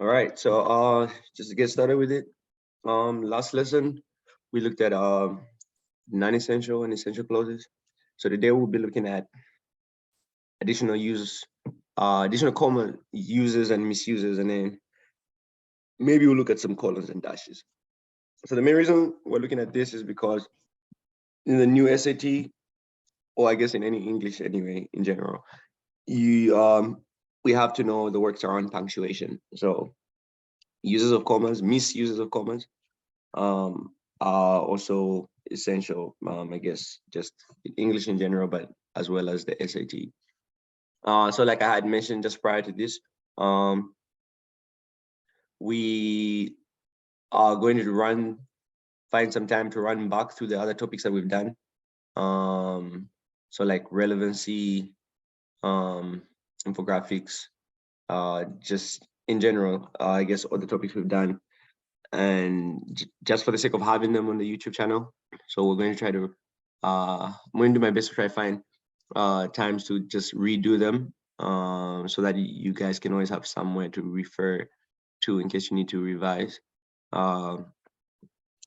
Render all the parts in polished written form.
All right, so just to get started with it, last lesson we looked at non-essential and essential clauses. So today we'll be looking at additional uses, additional common uses and misuses, and then maybe we'll look at some colons and dashes. So the main reason we're looking at this is because in the new SAT, or I guess in any English anyway, in general, you we have to know the works around punctuation. So uses of commas, misuses of commas, are also essential, I guess, just English in general, but as well as the SAT. So like I had mentioned just prior to this, we are going to find some time to run back through the other topics that we've done. So like relevancy, infographics, just in general, I guess all the topics we've done, and just for the sake of having them on the YouTube channel. So we're going to try to, I'm going to do my best to try to find times to just redo them, so that you guys can always have somewhere to refer to in case you need to revise. But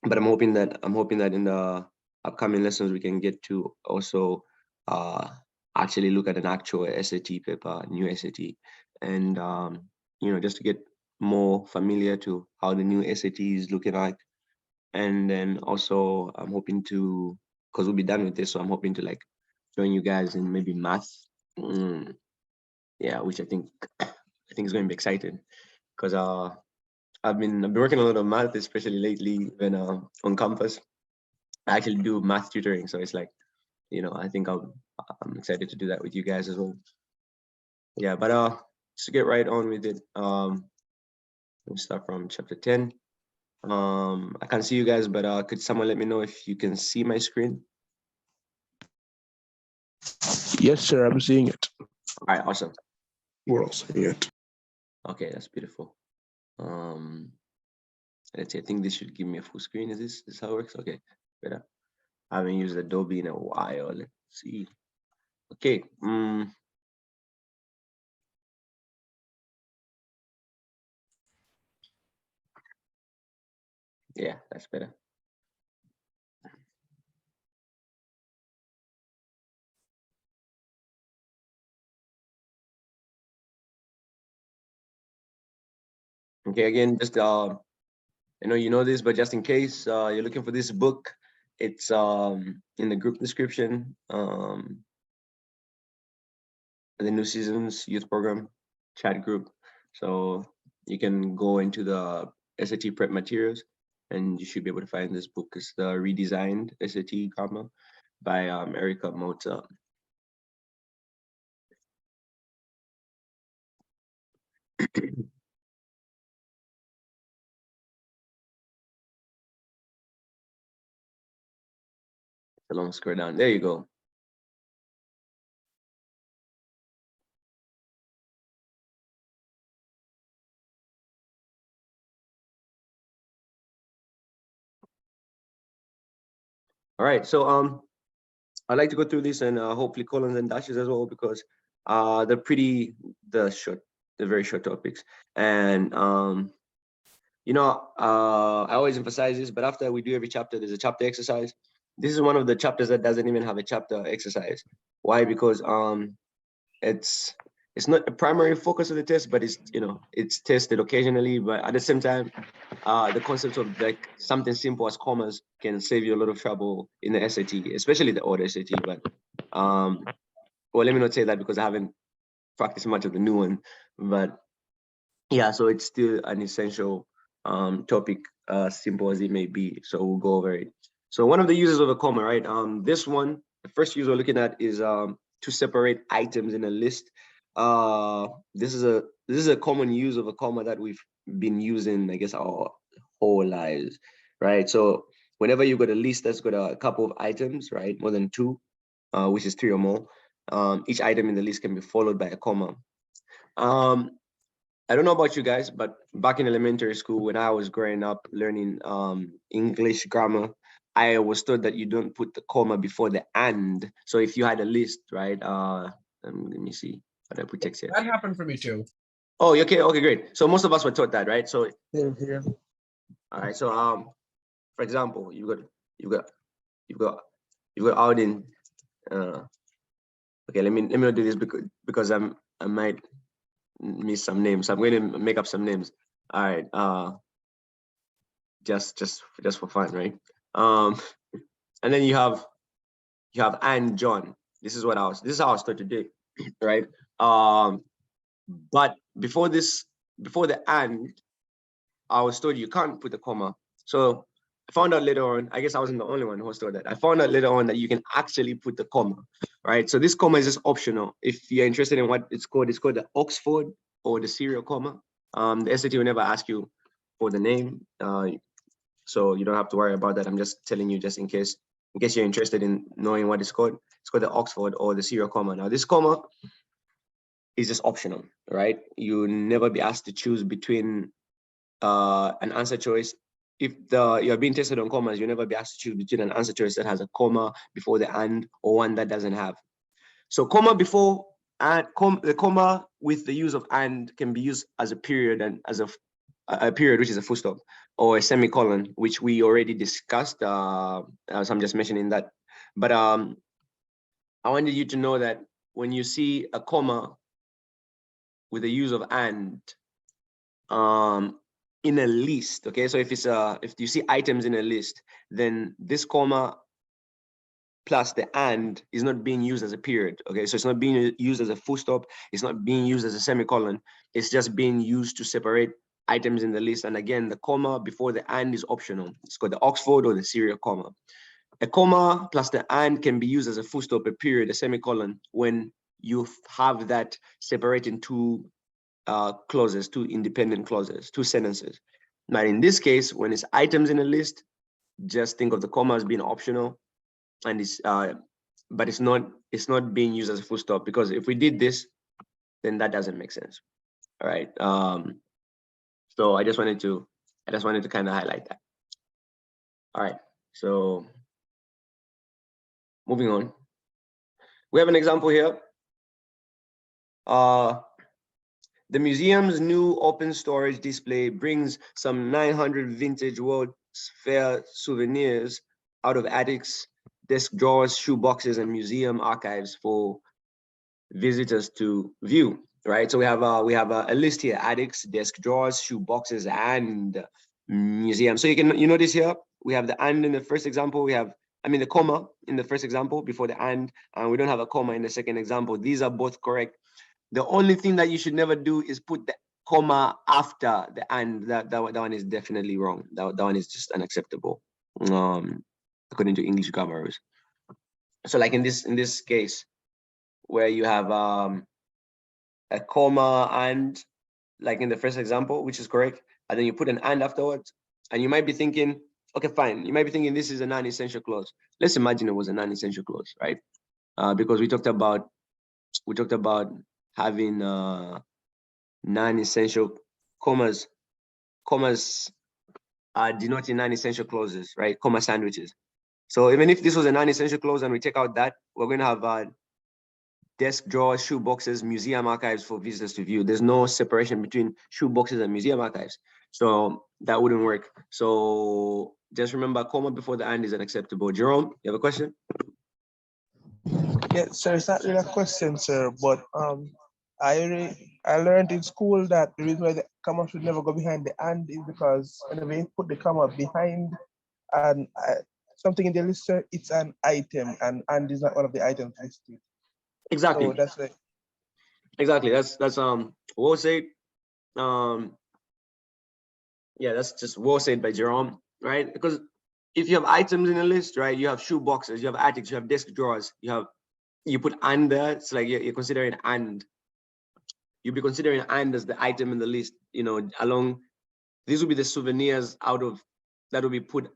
I'm hoping that in the upcoming lessons we can get to also actually look at an actual SAT paper, new SAT, and just to get more familiar to how the new SAT is looking like. And then also I'm hoping to, because we'll be done with this, so I'm hoping to like join you guys in maybe math. Yeah, which I think is going to be exciting, because I've been working a lot of math, especially lately when on campus. I actually do math tutoring, so it's like, I think I'm excited to do that with you guys as well. Yeah, but to get right on with it, we'll start from chapter 10. I can't see you guys, but could someone let me know if you can see my screen? Yes, sir, I'm seeing it. All right, awesome. We're all seeing it. Okay, that's beautiful. Let's see, I think this should give me a full screen. Is this how it works? Okay, better. I haven't used Adobe in a while. Let's see. Okay. Yeah, that's better. Okay, again, just you know this, but just in case you're looking for this book, it's in the group description. The New Seasons Youth Program chat group. So you can go into the SAT prep materials, and you should be able to find this book. It's the redesigned SAT grammar by Erica Mota. A long scroll down. There you go. All right, so I'd like to go through this, and hopefully colons and dashes as well, because they're very short topics. And I always emphasize this, but after we do every chapter, there's a chapter exercise. This is one of the chapters that doesn't even have a chapter exercise. Why? Because it's not a primary focus of the test, but it's tested occasionally. But at the same time, the concept of like something simple as commas can save you a lot of trouble in the SAT, especially the old SAT. But well, let me not say that, because I haven't practiced much of the new one. But yeah, so it's still an essential topic, simple as it may be. So we'll go over it. So one of the uses of a comma, right? This one, the first use we're looking at is to separate items in a list. This is a common use of a comma that we've been using, I guess, our whole lives, right? So whenever you've got a list that's got a couple of items, right, more than two, which is three or more, each item in the list can be followed by a comma. I don't know about you guys, but back in elementary school, when I was growing up learning English grammar, I was told that you don't put the comma before the and. So if you had a list, right? Let me see what I put text here. That happened for me too. Oh, okay, okay, great. So most of us were taught that, right? So Here. all right. So for example, you've got you've got you've got out in okay, let me not do this because I might miss some names. I'm going to make up some names. All right. Just for fun, right? Um, and then you have and John. This is how I was taught to do, right? But before the and, I was told you can't put a comma. So I found out later on, I guess I wasn't the only one who was told that. I found out later on that you can actually put the comma, right? So this comma is just optional. If you're interested in what it's called the Oxford or the serial comma. The SAT will never ask you for the name. So you don't have to worry about that. I'm just telling you just in case you're interested in knowing what it's called. It's called the Oxford or the serial comma. Now this comma is just optional, right? You'll never be asked to choose between an answer choice. If you're being tested on commas, you'll never be asked to choose between an answer choice that has a comma before the and or one that doesn't have. So comma before and the comma with the use of and can be used as a period and as a period, which is a full stop, or a semicolon, which we already discussed. So I'm just mentioning that. But I wanted you to know that when you see a comma with the use of and in a list, okay, so if you see items in a list, then this comma plus the and is not being used as a period, okay, so it's not being used as a full stop, it's not being used as a semicolon, it's just being used to separate items in the list. And again, the comma before the and is optional. It's called the Oxford or the serial comma. A comma plus the and can be used as a full stop, a period, a semicolon, when you have that separating two clauses, two independent clauses, two sentences. Now, in this case, when it's items in a list, just think of the comma as being optional, and but it's not being used as a full stop, because if we did this, then that doesn't make sense. All right. So I just wanted to kind of highlight that. All right. So moving on, we have an example here. The museum's new open storage display brings some 900 vintage World's Fair souvenirs out of attics, desk drawers, shoe boxes, and museum archives for visitors to view. Right. So we have a list here: attics, desk drawers, shoe boxes, and museum. So you notice here we have the and in the first example. We have the comma in the first example before the and we don't have a comma in the second example. These are both correct. The only thing that you should never do is put the comma after the and. That one is definitely wrong. That one is just unacceptable, according to English grammar rules. So like in this case, where you have a comma and, like in the first example, which is correct, and then you put an and afterwards, and you might be thinking, okay, fine. You might be thinking this is a non-essential clause. Let's imagine it was a non-essential clause, right? Because we talked about having non-essential commas are denoting non-essential clauses, right? Comma sandwiches. So even if this was a non-essential clause and we take out that, we're going to have desk drawers, shoe boxes, museum archives for visitors to view. There's no separation between shoe boxes and museum archives. So that wouldn't work. So just remember, comma before the and is unacceptable. Jerome, you have a question? Yeah, sir, it's not really a question, sir, but I learned in school that the reason why the comma should never go behind the and is because whenever you put the comma behind and something in the list, sir, it's an item, and is not one of the items listed. Exactly. So that's like Exactly. That's well said. Yeah, that's just well said by Jerome, right? Because if you have items in a list, right, you have shoe boxes, you have attics, you have desk drawers, you put and there. It's like you're considering and. You'll be considering and as the item in the list, along. These will be the souvenirs that will be put.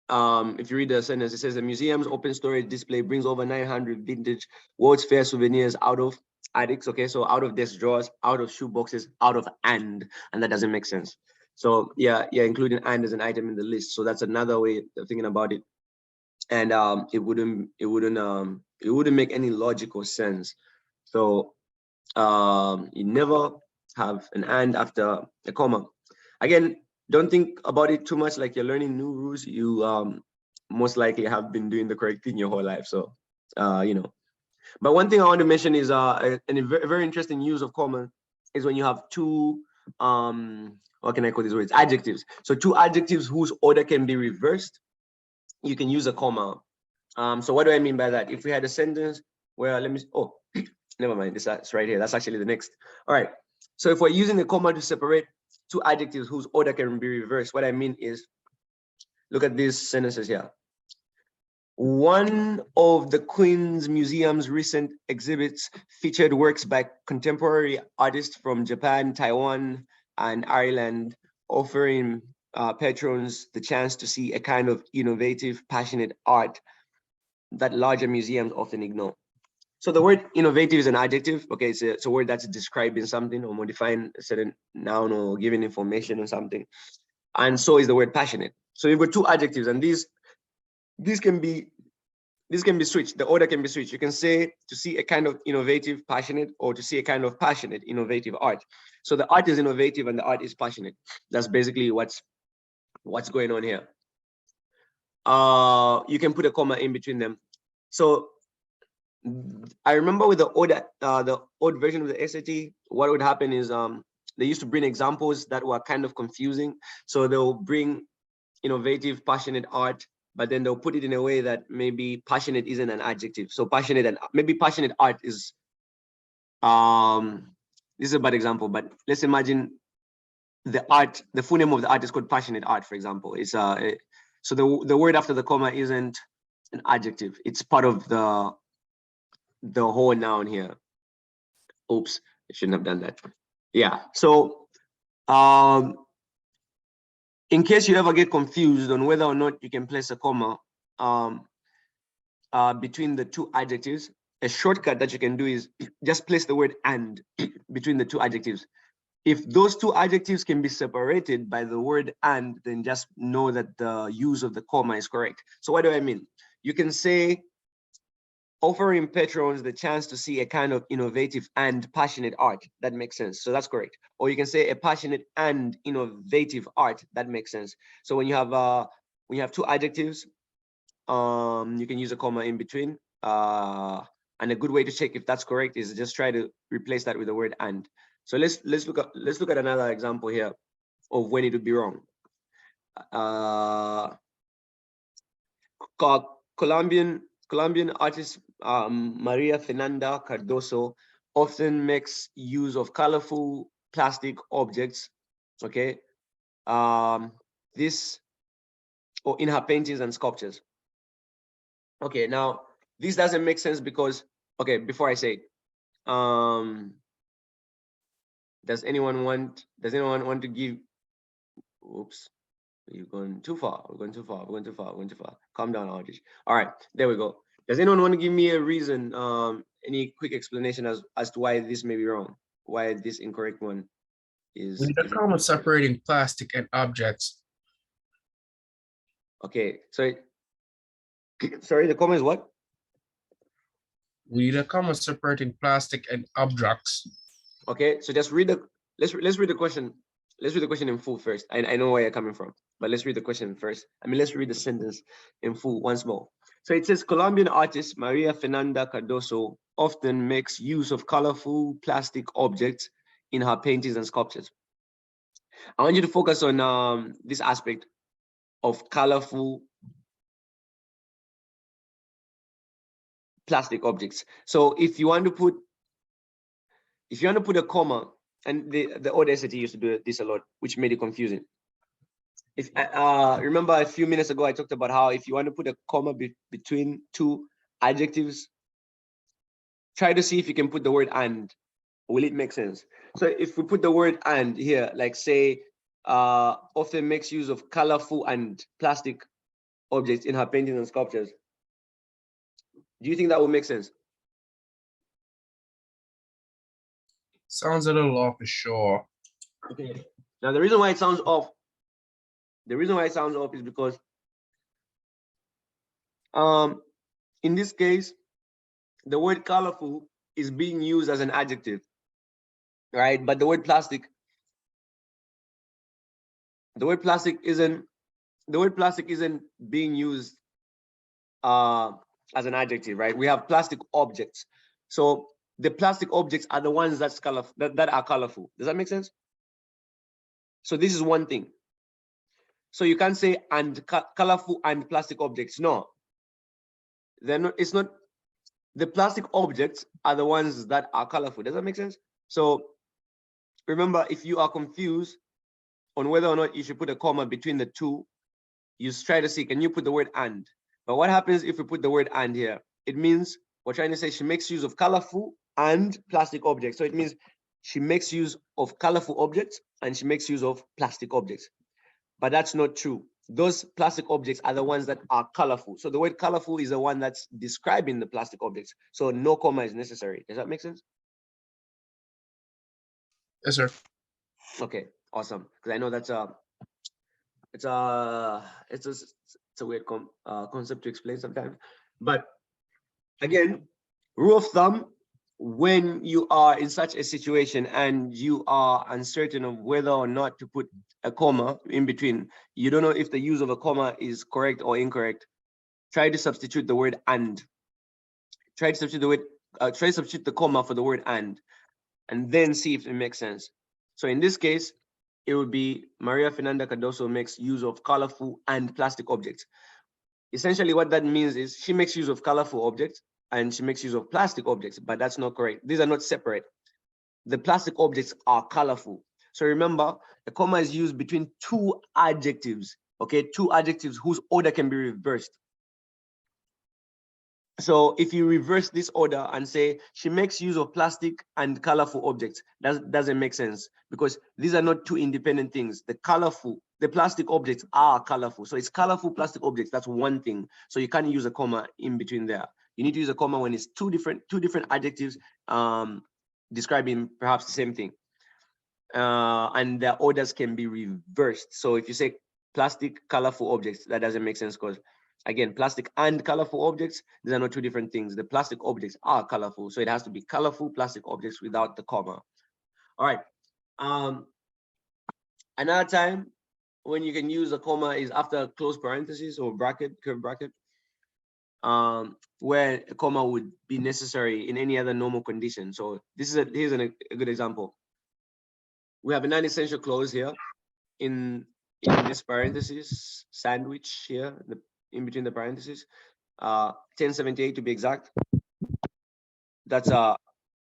If you read the sentence, it says the museum's open storage display brings over 900 vintage World's Fair souvenirs out of attics. Okay, so out of desk drawers, out of shoe boxes, out of and that doesn't make sense. So yeah, including and as an item in the list. So that's another way of thinking about it, and it wouldn't make any logical sense. So you never have an and after a comma. Again, don't think about it too much like you're learning new rules. You most likely have been doing the correct thing your whole life. So, you know. But one thing I want to mention is a very interesting use of comma is when you have two, what can I call these words? Adjectives. So two adjectives whose order can be reversed, you can use a comma. So what do I mean by that? If we had a sentence where, let me, oh, never mind, that's right here. That's actually the next. All right. So if we're using a comma to separate two adjectives whose order can be reversed, what I mean is, look at these sentences here. One of the Queen's Museum's recent exhibits featured works by contemporary artists from Japan, Taiwan, and Ireland, offering patrons the chance to see a kind of innovative, passionate art that larger museums often ignore. So the word innovative is an adjective. Okay, it's a word that's describing something or modifying a certain noun or giving information or something. And so is the word passionate. So you've got two adjectives, and these can be switched. The order can be switched. You can say to see a kind of innovative, passionate, or to see a kind of passionate, innovative art. So the art is innovative and the art is passionate. That's basically what's going on here. You can put a comma in between them. So I remember with the old version of the SAT, what would happen is they used to bring examples that were kind of confusing. So they'll bring innovative, passionate art, but then they'll put it in a way that maybe passionate isn't an adjective. So passionate and maybe passionate art is, this is a bad example, but let's imagine the full name of the art is called passionate art, for example. It's so the word after the comma isn't an adjective. It's part of the whole noun here. Oops, I shouldn't have done that. Yeah, so in case you ever get confused on whether or not you can place a comma between the two adjectives, a shortcut that you can do is just place the word and between the two adjectives. If those two adjectives can be separated by the word and, then just know that the use of the comma is correct. So what do I mean? You can say, offering patrons the chance to see a kind of innovative and passionate art. That makes sense. So that's correct. Or you can say a passionate and innovative art. That makes sense. So when you have two adjectives, you can use a comma in between. And a good way to check if that's correct is just try to replace that with the word and. So let's look at another example here of when it would be wrong. Colombian artist Maria Fernanda Cardoso often makes use of colorful plastic objects, okay? This, or in her paintings and sculptures. Okay, now this doesn't make sense because, okay, before I say, does anyone want to give, oops, you're going too far. We're going too far. We're going too far. We're going too far. Calm down, Aldrich. All right, there we go. Does anyone want to give me a reason, any quick explanation as to why this may be wrong? Why this incorrect one is? We need a comma separating plastic and objects. Okay, sorry, the comma is what? We need a comma separating plastic and objects. Okay, so just read the, let's read the question. Let's read the question in full first. I know where you're coming from, but let's read the question first. I mean, let's read the sentence in full once more. So it says, Colombian artist Maria Fernanda Cardoso often makes use of colorful plastic objects in her paintings and sculptures. I want you to focus on this aspect of colorful plastic objects. So if you want to put a comma, and the old SAT used to do this a lot, which made it confusing. If remember a few minutes ago, I talked about how if you want to put a comma between two adjectives, try to see if you can put the word and. Will it make sense? So if we put the word and here, like say, often makes use of colorful and plastic objects in her paintings and sculptures. Do you think that would make sense? Sounds a little off for sure. Okay. Now the reason why it sounds off is because in this case, the word colorful is being used as an adjective. right? But the word plastic isn't being used as an adjective, right? We have plastic objects. So the plastic objects are the ones that are colorful. Does that make sense? So this is one thing. So you can't say and colorful and plastic objects. No, they're not. It's not. The plastic objects are the ones that are colorful. Does that make sense? So remember, if you are confused on whether or not you should put a comma between the two, you try to see, can you put the word and? But what happens if we put the word and here? It means we're trying to say she makes use of colorful and plastic objects. So it means she makes use of colorful objects and she makes use of plastic objects. But that's not true. Those plastic objects are the ones that are colorful. So the word colorful is the one that's describing the plastic objects. So no comma is necessary. Does that make sense? Yes, sir. Okay, awesome. Because I know that's it's a weird concept to explain sometimes. But again, rule of thumb, when you are in such a situation and you are uncertain of whether or not to put a comma in between, you don't know if the use of a comma is correct or incorrect, try to substitute the word and. Try to substitute the word, try to substitute the comma for the word and then see if it makes sense. So in this case, it would be Maria Fernanda Cardoso makes use of colorful and plastic objects. Essentially, what that means is she makes use of colorful objects and she makes use of plastic objects, but that's not correct. These are not separate. The plastic objects are colorful. So remember, a comma is used between two adjectives, okay? Two adjectives whose order can be reversed. So if you reverse this order and say she makes use of plastic and colorful objects, that doesn't make sense because these are not two independent things. The plastic objects are colorful. So it's colorful plastic objects. That's one thing. So you can't use a comma in between there. You need to use a comma when it's two different adjectives describing perhaps the same thing. And the orders can be reversed. So if you say plastic, colorful objects, that doesn't make sense because again, plastic and colorful objects, these are not two different things. The plastic objects are colorful. So it has to be colorful plastic objects without the comma. All right. Another time when you can use a comma is after a close parenthesis or bracket, curved bracket, where a comma would be necessary in any other normal condition. So this is here's a good example. We have a non-essential clause here in this parenthesis, sandwich here, in between the parentheses, 1078 to be exact. That's a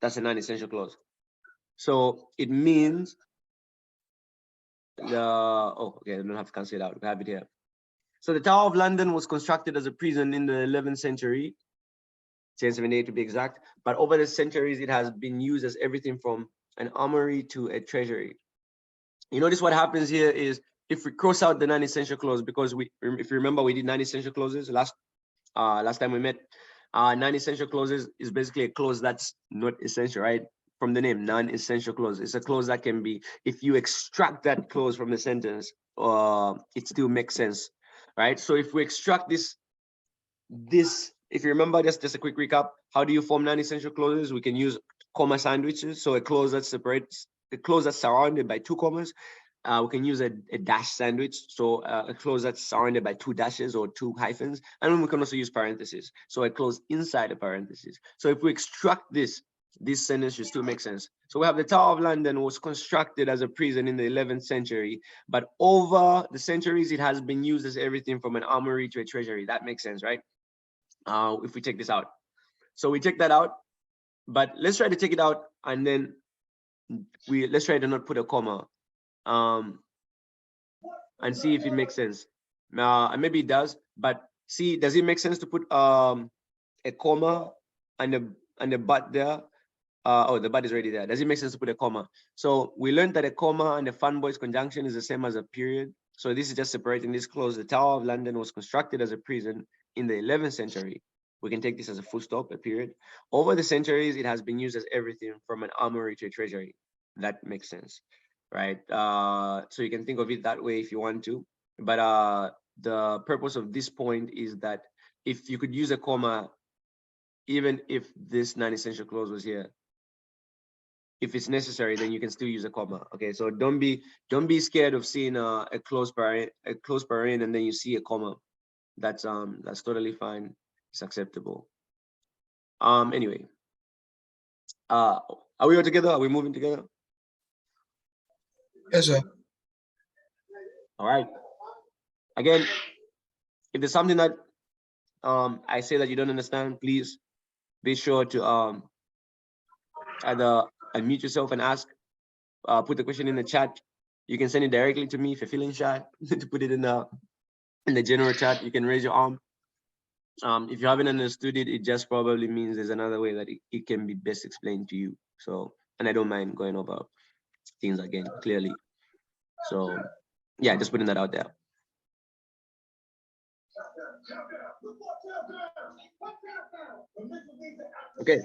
non-essential clause. So it means okay, I don't have to cancel it out. We have it here. So the Tower of London was constructed as a prison in the 11th century, 1078 to be exact. But over the centuries, it has been used as everything from an armory to a treasury. You notice what happens here is if we cross out the non-essential clause, because if you remember, we did non-essential clauses last time we met. Non-essential clauses is basically a clause that's not essential, right? From the name, non-essential clause. It's a clause that can be, if you extract that clause from the sentence, it still makes sense, right? So if we extract this, if you remember, just a quick recap, how do you form non-essential clauses? We can use comma sandwiches. So a clause that separates, a clause that's surrounded by two commas. We can use a dash sandwich, so a clause that's surrounded by two dashes or two hyphens, and then we can also use parentheses, so a clause inside a parenthesis. So if we extract this sentence should still make sense. So we have the Tower of London was constructed as a prison in the 11th century, but over the centuries it has been used as everything from an armory to a treasury. That makes sense, right? If we take this out, so we take that out, but let's try to take it out and then let's try to not put a comma. And see if it makes sense. And maybe it does, but see, does it make sense to put a comma and a but there? Oh, the but is already there. Does it make sense to put a comma? So we learned that a comma and a fanboys conjunction is the same as a period. So this is just separating this clause. The Tower of London was constructed as a prison in the 11th century. We can take this as a full stop, a period. Over the centuries, it has been used as everything from an armory to a treasury. That makes sense, right? So you can think of it that way if you want to. But the purpose of this point is that if you could use a comma, even if this non-essential clause was here, if it's necessary, then you can still use a comma. Okay, so don't be scared of seeing a close parent, and then you see a comma. That's totally fine. It's acceptable. Anyway, are we all together? Are we moving together? Yes, sir. All right. Again, if there's something that I say that you don't understand, please be sure to either unmute yourself and ask. Put the question in the chat. You can send it directly to me if you're feeling shy to put it in the general chat. You can raise your arm. If you haven't understood it, it just probably means there's another way that it can be best explained to you. So, and I don't mind going over things again clearly. So, yeah, just putting that out there. Okay.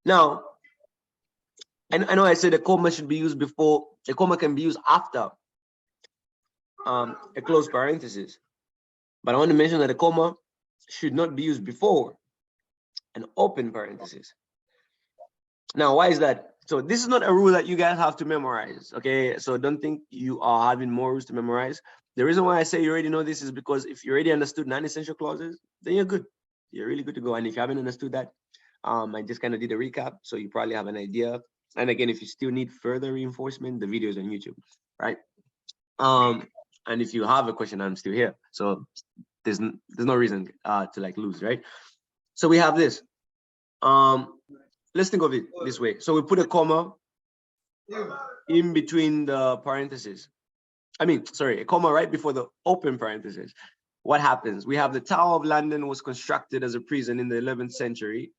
Now, I know I said a comma should be used before. A comma can be used after a close parenthesis, but I want to mention that a comma should not be used before an open parenthesis. Now, why is that? So this is not a rule that you guys have to memorize, okay? So don't think you are having more rules to memorize. The reason why I say you already know this is because if you already understood non-essential clauses, then you're good. You're really good to go. And if you haven't understood that, I just kind of did a recap, so you probably have an idea. And again, if you still need further reinforcement, the video is on YouTube, right? And if you have a question, I'm still here. So there's no reason to like lose, right? So we have this. Let's think of it this way. So we put a comma in between the parentheses. A comma right before the open parentheses. What happens? We have the Tower of London was constructed as a prison in the 11th century,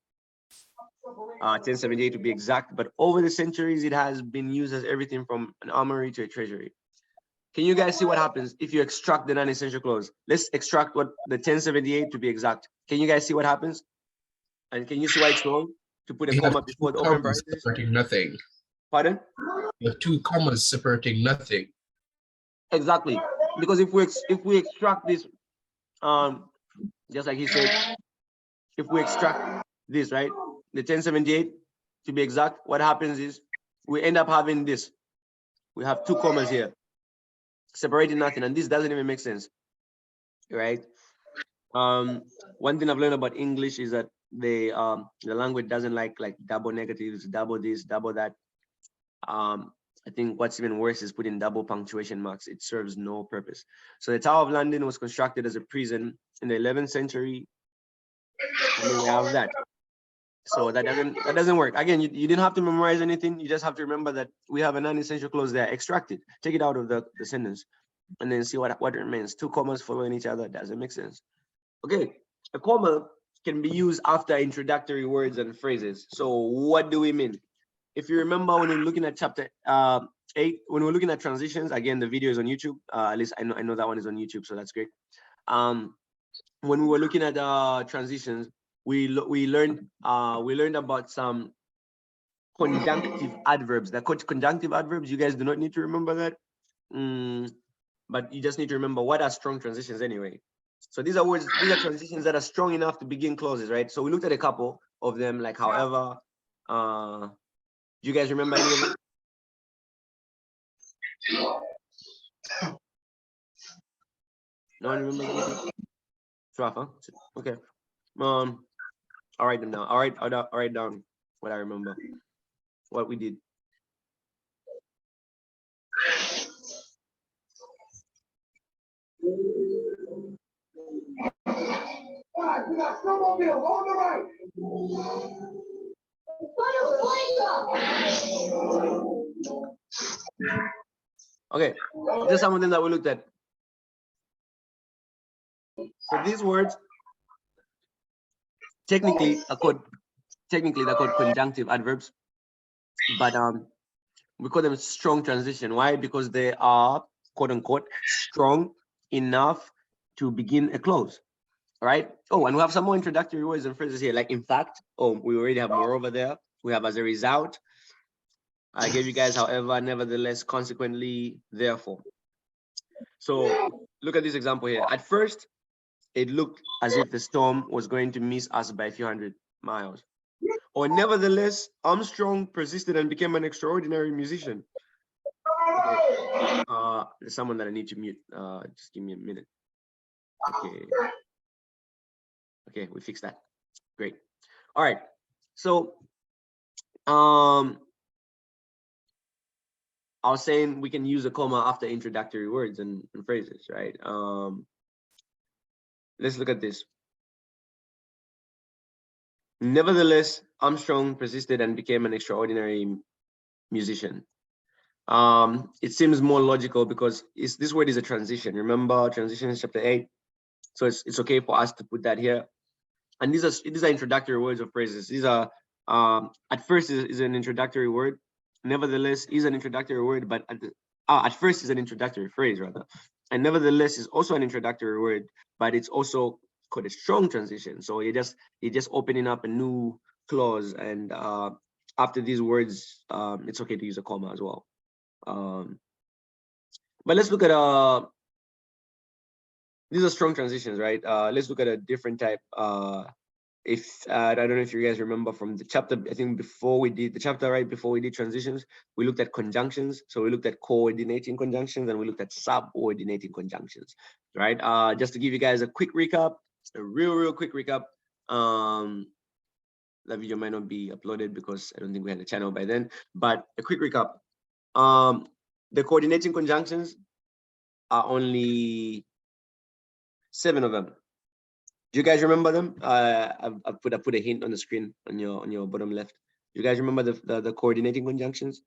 1078 to be exact, but over the centuries, it has been used as everything from an armory to a treasury. Can you guys see what happens if you extract the non-essential clause? Let's extract what the 1078 to be exact. Can you guys see what happens? And can you see why it's wrong to put a comma before the open parentheses? Separating nothing. Pardon? You have two commas separating nothing. Exactly, because if we extract this, just like he said, if we extract this, right, the 1078 to be exact, what happens is we end up having this. We have two commas here, separating nothing, and this doesn't even make sense, right? One thing I've learned about English is that the language doesn't like double negatives, double this, double that. I think what's even worse is putting double punctuation marks. It serves no purpose. So the Tower of London was constructed as a prison in the 11th century. And then we have that. So that doesn't work. Again, you didn't have to memorize anything. You just have to remember that we have a non-essential clause there. Extract it. Take it out of the sentence. And then see what remains. Two commas following each other. Doesn't make sense. Okay. A comma can be used after introductory words and phrases. So what do we mean? If you remember when we're looking at chapter 8, when we're looking at transitions, again, the video is on YouTube. At least I know that one is on YouTube, so that's great. When we were looking at transitions, we learned about some conjunctive adverbs. They're called conjunctive adverbs. You guys do not need to remember that, but you just need to remember what are strong transitions anyway. So these are transitions that are strong enough to begin clauses, right? So we looked at a couple of them, like however. Do you guys remember any of them? No one remembers anything? It's rough, huh? Okay. I'll write them down. I'll write down what I remember, what we did. We got snowmobile on the right. Okay, just some of them that we looked at. So these words technically they're called conjunctive adverbs, but we call them strong transition. Why? Because they are quote unquote strong enough to begin a clause. All right. Oh, and we have some more introductory words and phrases here, like in fact. Oh, we already have more over there. We have as a result. I gave you guys, however, nevertheless, consequently, therefore. So look at this example here. At first, it looked as if the storm was going to miss us by a few hundred miles. Or nevertheless, Armstrong persisted and became an extraordinary musician. Okay. There's someone that I need to mute. Just give me a minute. Okay. Okay, we fixed that. Great. All right. So I was saying we can use a comma after introductory words and phrases, right? Let's look at this. Nevertheless, Armstrong persisted and became an extraordinary musician. It seems more logical because this word is a transition. Remember, transition is chapter 8. So it's okay for us to put that here. And these are introductory words or phrases. These are at first is an introductory word. Nevertheless is an introductory word, but at first is an introductory phrase rather. And nevertheless is also an introductory word, but it's also called a strong transition. So you're just opening up a new clause, and after these words, it's okay to use a comma as well. But let's look at these are strong transitions, right? Let's look at a different type. If I don't know if you guys remember from the chapter, I think before we did the chapter right before we did transitions, we looked at conjunctions. So we looked at coordinating conjunctions and we looked at subordinating conjunctions, right? Just to give you guys a quick recap, a real quick recap. That video might not be uploaded because I don't think we had a channel by then, but a quick recap. The coordinating conjunctions are only 7 of them. Do you guys remember them? I put a hint on the screen on your bottom left. Do you guys remember the coordinating conjunctions?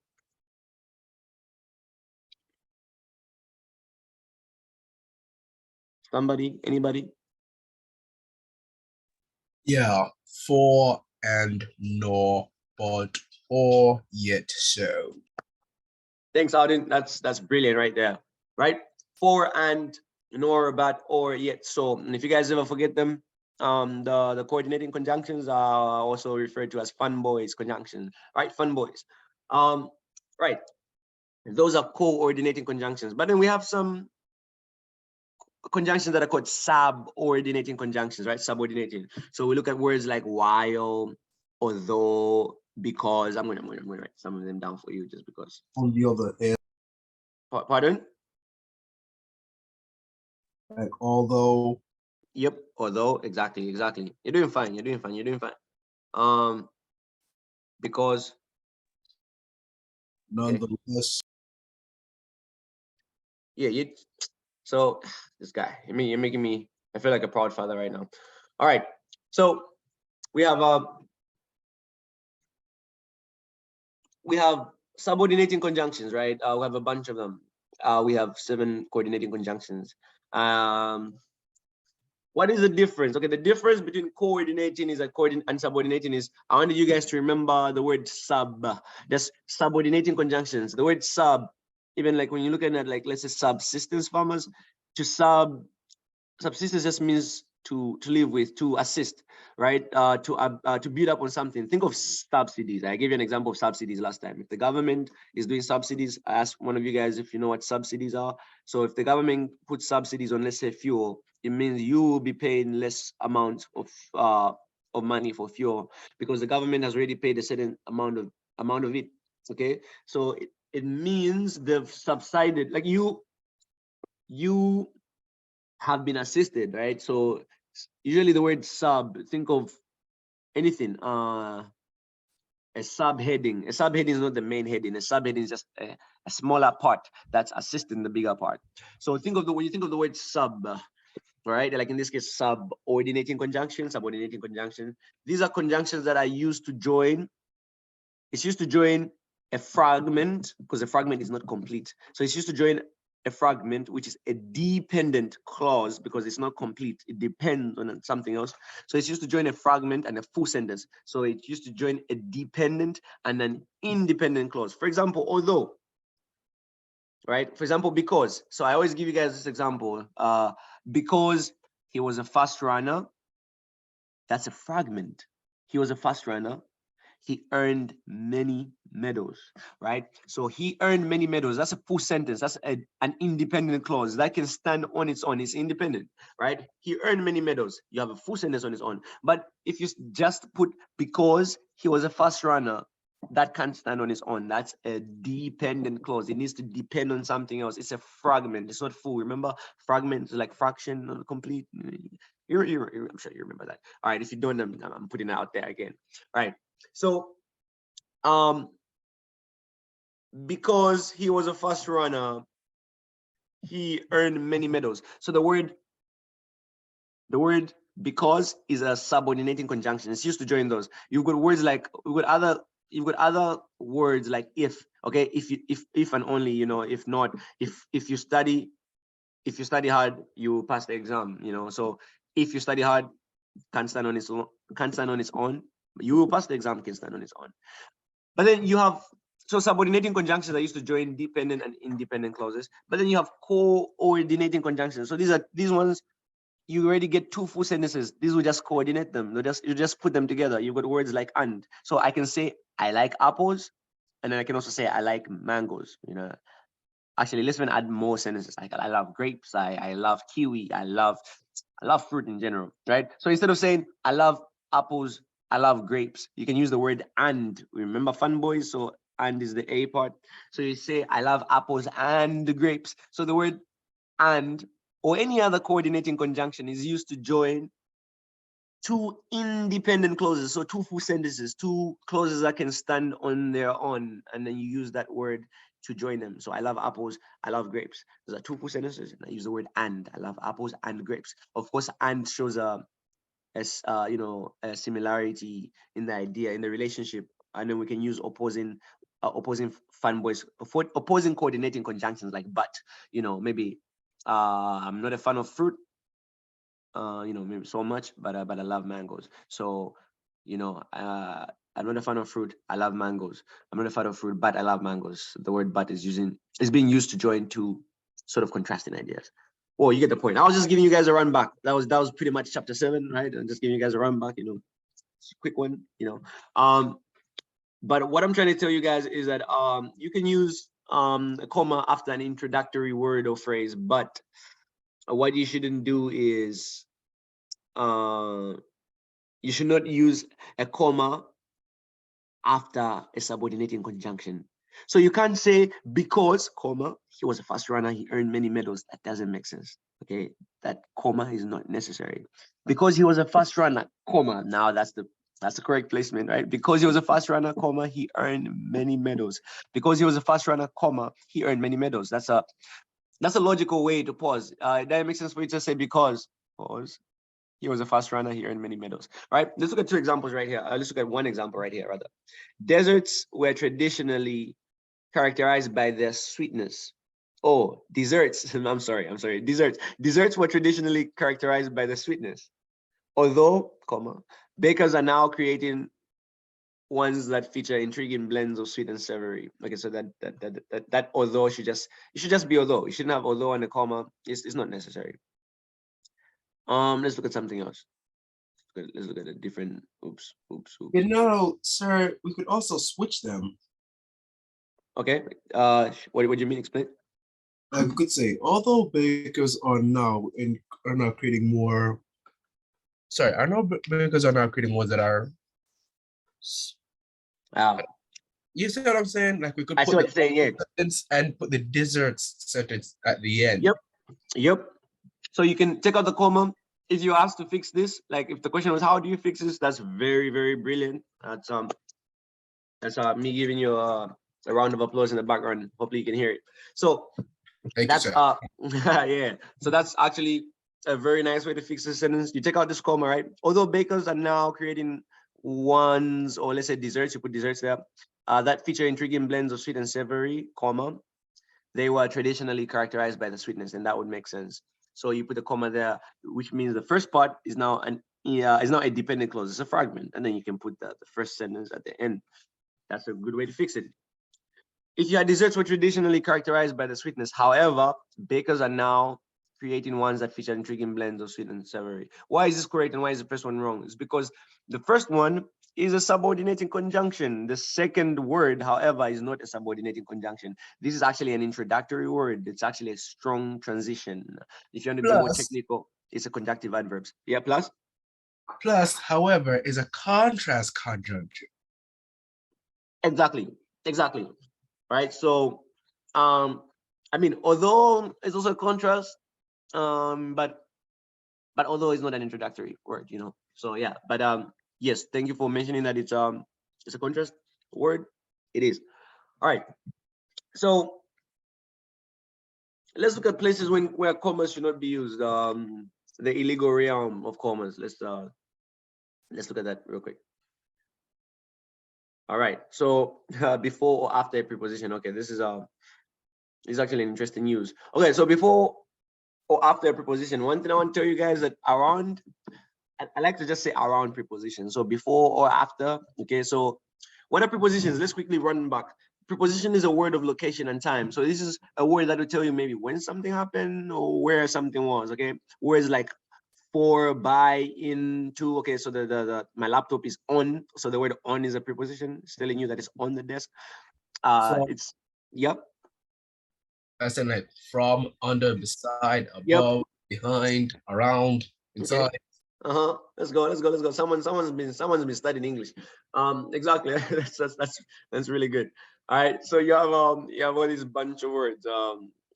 Somebody? Anybody? Yeah, for and nor, but, or, yet so. Thanks, Auden. That's brilliant right there. Right? For and nor, but, or, yet so. And if you guys ever forget them, the coordinating conjunctions are also referred to as fun boys conjunctions, right? Fun boys. Right. Those are coordinating conjunctions. But then we have some conjunctions that are called subordinating conjunctions, right? Subordinating. So we look at words like while, although, because. I'm gonna write some of them down for you just because. On the other end, Pardon? like although. Yep, although, exactly. You're doing fine. Because. Nonetheless. Okay. Yeah, so this guy, you're making me, I feel like a proud father right now. All right, so we have subordinating conjunctions, right? We have a bunch of them. We have 7 coordinating conjunctions. What is the difference? Okay, the difference between coordinating and subordinating is, I wanted you guys to remember the word sub. Just subordinating conjunctions. The word sub, even like when you're looking at, like, let's say subsistence farmers, to subsistence just means to live with, to assist, right? To build up on something. Think of subsidies. I gave you an example of subsidies last time. If the government is doing subsidies, I asked one of you guys if you know what subsidies are. So if the government puts subsidies on, let's say, fuel, it means you will be paying less amount of money for fuel because the government has already paid a certain amount of it. Okay, so it means they've subsided, like you have been assisted, right? So usually the word sub, think of anything, a subheading. A subheading is not the main heading. A subheading is just a smaller part that's assisting the bigger part. So when you think of the word sub, right? Like in this case, subordinating conjunction, subordinating conjunction. These are conjunctions that are used to join. It's used to join a fragment because the fragment is not complete. So it's used to join a fragment, which is a dependent clause because it's not complete. It depends on something else. So it's used to join a fragment and a full sentence. So it's used to join a dependent and an independent clause. For example, although, right? For example, because. So I always give you guys this example. Because he was a fast runner, that's a fragment. He was a fast runner. he earned many medals, right? So he earned many medals. That's a full sentence. That's an independent clause that can stand on its own. It's independent, right? He earned many medals. You have a full sentence on its own. But if you just put because he was a fast runner, that can't stand on its own. That's a dependent clause. It needs to depend on something else. It's a fragment. It's not full. Remember, fragment is like fraction, not complete. I'm sure you remember that. All right. If you don't, I'm putting it out there again. All right. So, because he was a fast runner, he earned many medals. So the word because is a subordinating conjunction. It's used to join those. You've got words like you've got other words like if, okay, if and only, you know, if not, if you study hard, you pass the exam, you know. So if you study hard, can't stand on its own, you will pass the exam, can stand on its own. But then you have, so subordinating conjunctions are used to join dependent and independent clauses. But then you have coordinating conjunctions. So these ones, you already get two full sentences. These will just coordinate them. You just put them together. You've got words like and. So I can say I like apples, and then I can also say I like mangoes. You know, actually, let's even add more sentences. Like I love grapes. I love kiwi. I love fruit in general, right? So instead of saying I love apples, I love grapes, you can use the word and. Remember fun boys? So and is the A part. So you say I love apples and grapes. So the word and or any other coordinating conjunction is used to join two independent clauses. So two full sentences, two clauses that can stand on their own, and then you use that word to join them. So I love apples, I love grapes. Those are two full sentences, and I use the word and. I love apples and grapes. Of course, and shows a similarity in the idea, in the relationship, and then we can use opposing fanboys for opposing coordinating conjunctions like but. You know, maybe I'm not a fan of fruit, you know, maybe so much, but I love mangoes. So, you know, I'm not a fan of fruit. I love mangoes. I'm not a fan of fruit, but I love mangoes. The word "but" is being used to join two sort of contrasting ideas. Well, you get the point. I was just giving you guys a run back. That was pretty much chapter 7, right? I'm just giving you guys a run back. You know, quick one. You know, but what I'm trying to tell you guys is that you can use a comma after an introductory word or phrase, but what you shouldn't do is you should not use a comma after a subordinating conjunction. So you can't say because, comma, he was a fast runner, he earned many medals. That doesn't make sense. Okay, that comma is not necessary. Because he was a fast runner, comma. Now that's the correct placement, right? Because he was a fast runner, comma, he earned many medals. Because he was a fast runner, comma, he earned many medals. That's a logical way to pause. That makes sense for you to say because, pause. He was a fast runner. He earned many medals. All right, let's look at two examples right here. Let's look at one example right here, rather. Deserts were traditionally characterized by their sweetness. Oh, desserts. I'm sorry. Desserts. Desserts were traditionally characterized by their sweetness. Although, comma, bakers are now creating ones that feature intriguing blends of sweet and savory. Okay, so that although should just be although. You shouldn't have although and a comma. It's not necessary. Let's look at something else. Let's look at a different. Oops. You know, sir, we could also switch them. Okay. What do you mean? Explain. I could say, although bakers are now creating more. Sorry, I know bakers are now creating ones that are. You see what I'm saying? Like we could. I see what you're saying. Yeah. And put the desserts sentence at the end. Yep. So you can take out the comma. If you asked to fix this, like if the question was how do you fix this, that's very, very brilliant. That's me giving you a round of applause in the background. Hopefully you can hear it. So that's yeah. So that's actually a very nice way to fix the sentence. You take out this comma, right? Although bakers are now creating ones, or let's say desserts, you put desserts there, that feature intriguing blends of sweet and savory, comma, they were traditionally characterized by the sweetness, and that would make sense. So you put a comma there, which means the first part is now a dependent clause. It's a fragment, and then you can put the first sentence at the end. That's a good way to fix it. If your desserts were traditionally characterized by the sweetness, however, bakers are now creating ones that feature intriguing blends of sweet and savory. Why is this correct and why is the first one wrong? It's because the first one is a subordinating conjunction. The second word, however, is not a subordinating conjunction. This is actually an introductory word. It's actually a strong transition. If you want to be more Plus- technical, it's a conjunctive adverbs. Yeah, plus? Plus, however, is a contrast conjunction. Exactly. Right. So, I mean, although it's also a contrast, but although it's not an introductory word, you know. So yeah, but yes, thank you for mentioning that it's a contrast word. It is. All right. So let's look at places where commas should not be used. The illegal realm of commas. Let's look at that real quick. All right. So before or after a preposition. Okay, this is actually an interesting news. Okay, so before or after a preposition, one thing I want to tell you guys that around, I like to just say around preposition. So before or after. Okay, so what are prepositions? Let's quickly run back. Preposition is a word of location and time. So this is a word that will tell you maybe when something happened or where something was. Okay, words like for, by, into. Okay, so the my laptop is on. So the word on is a preposition. It's telling you that it's on the desk. It's yep. I said like from, under, beside, Yep. above, behind, around, inside. Okay. Let's go. Someone's been studying English. Exactly. that's really good. All right. So you have all these bunch of words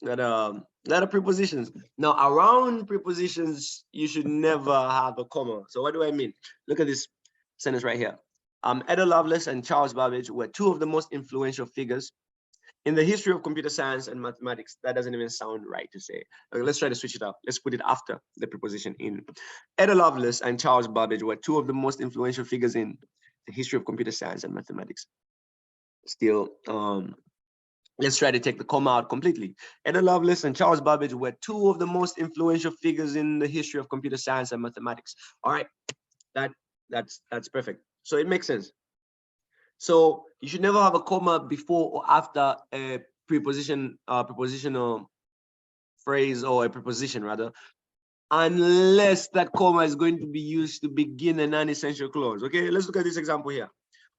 that are prepositions. Now around prepositions, you should never have a comma. So what do I mean? Look at this sentence right here. Ada Lovelace and Charles Babbage were two of the most influential figures in the history of computer science and mathematics. That doesn't even sound right to say. Okay, let's try to switch it up. Let's put it after the preposition in. Ada Lovelace and Charles Babbage were two of the most influential figures in the history of computer science and mathematics. Still, let's try to take the comma out completely. Ada Lovelace and Charles Babbage were two of the most influential figures in the history of computer science and mathematics. All right, that's perfect. So it makes sense. So you should never have a comma before or after a prepositional phrase or a preposition rather, unless that comma is going to be used to begin a non-essential clause. Okay, let's look at this example here.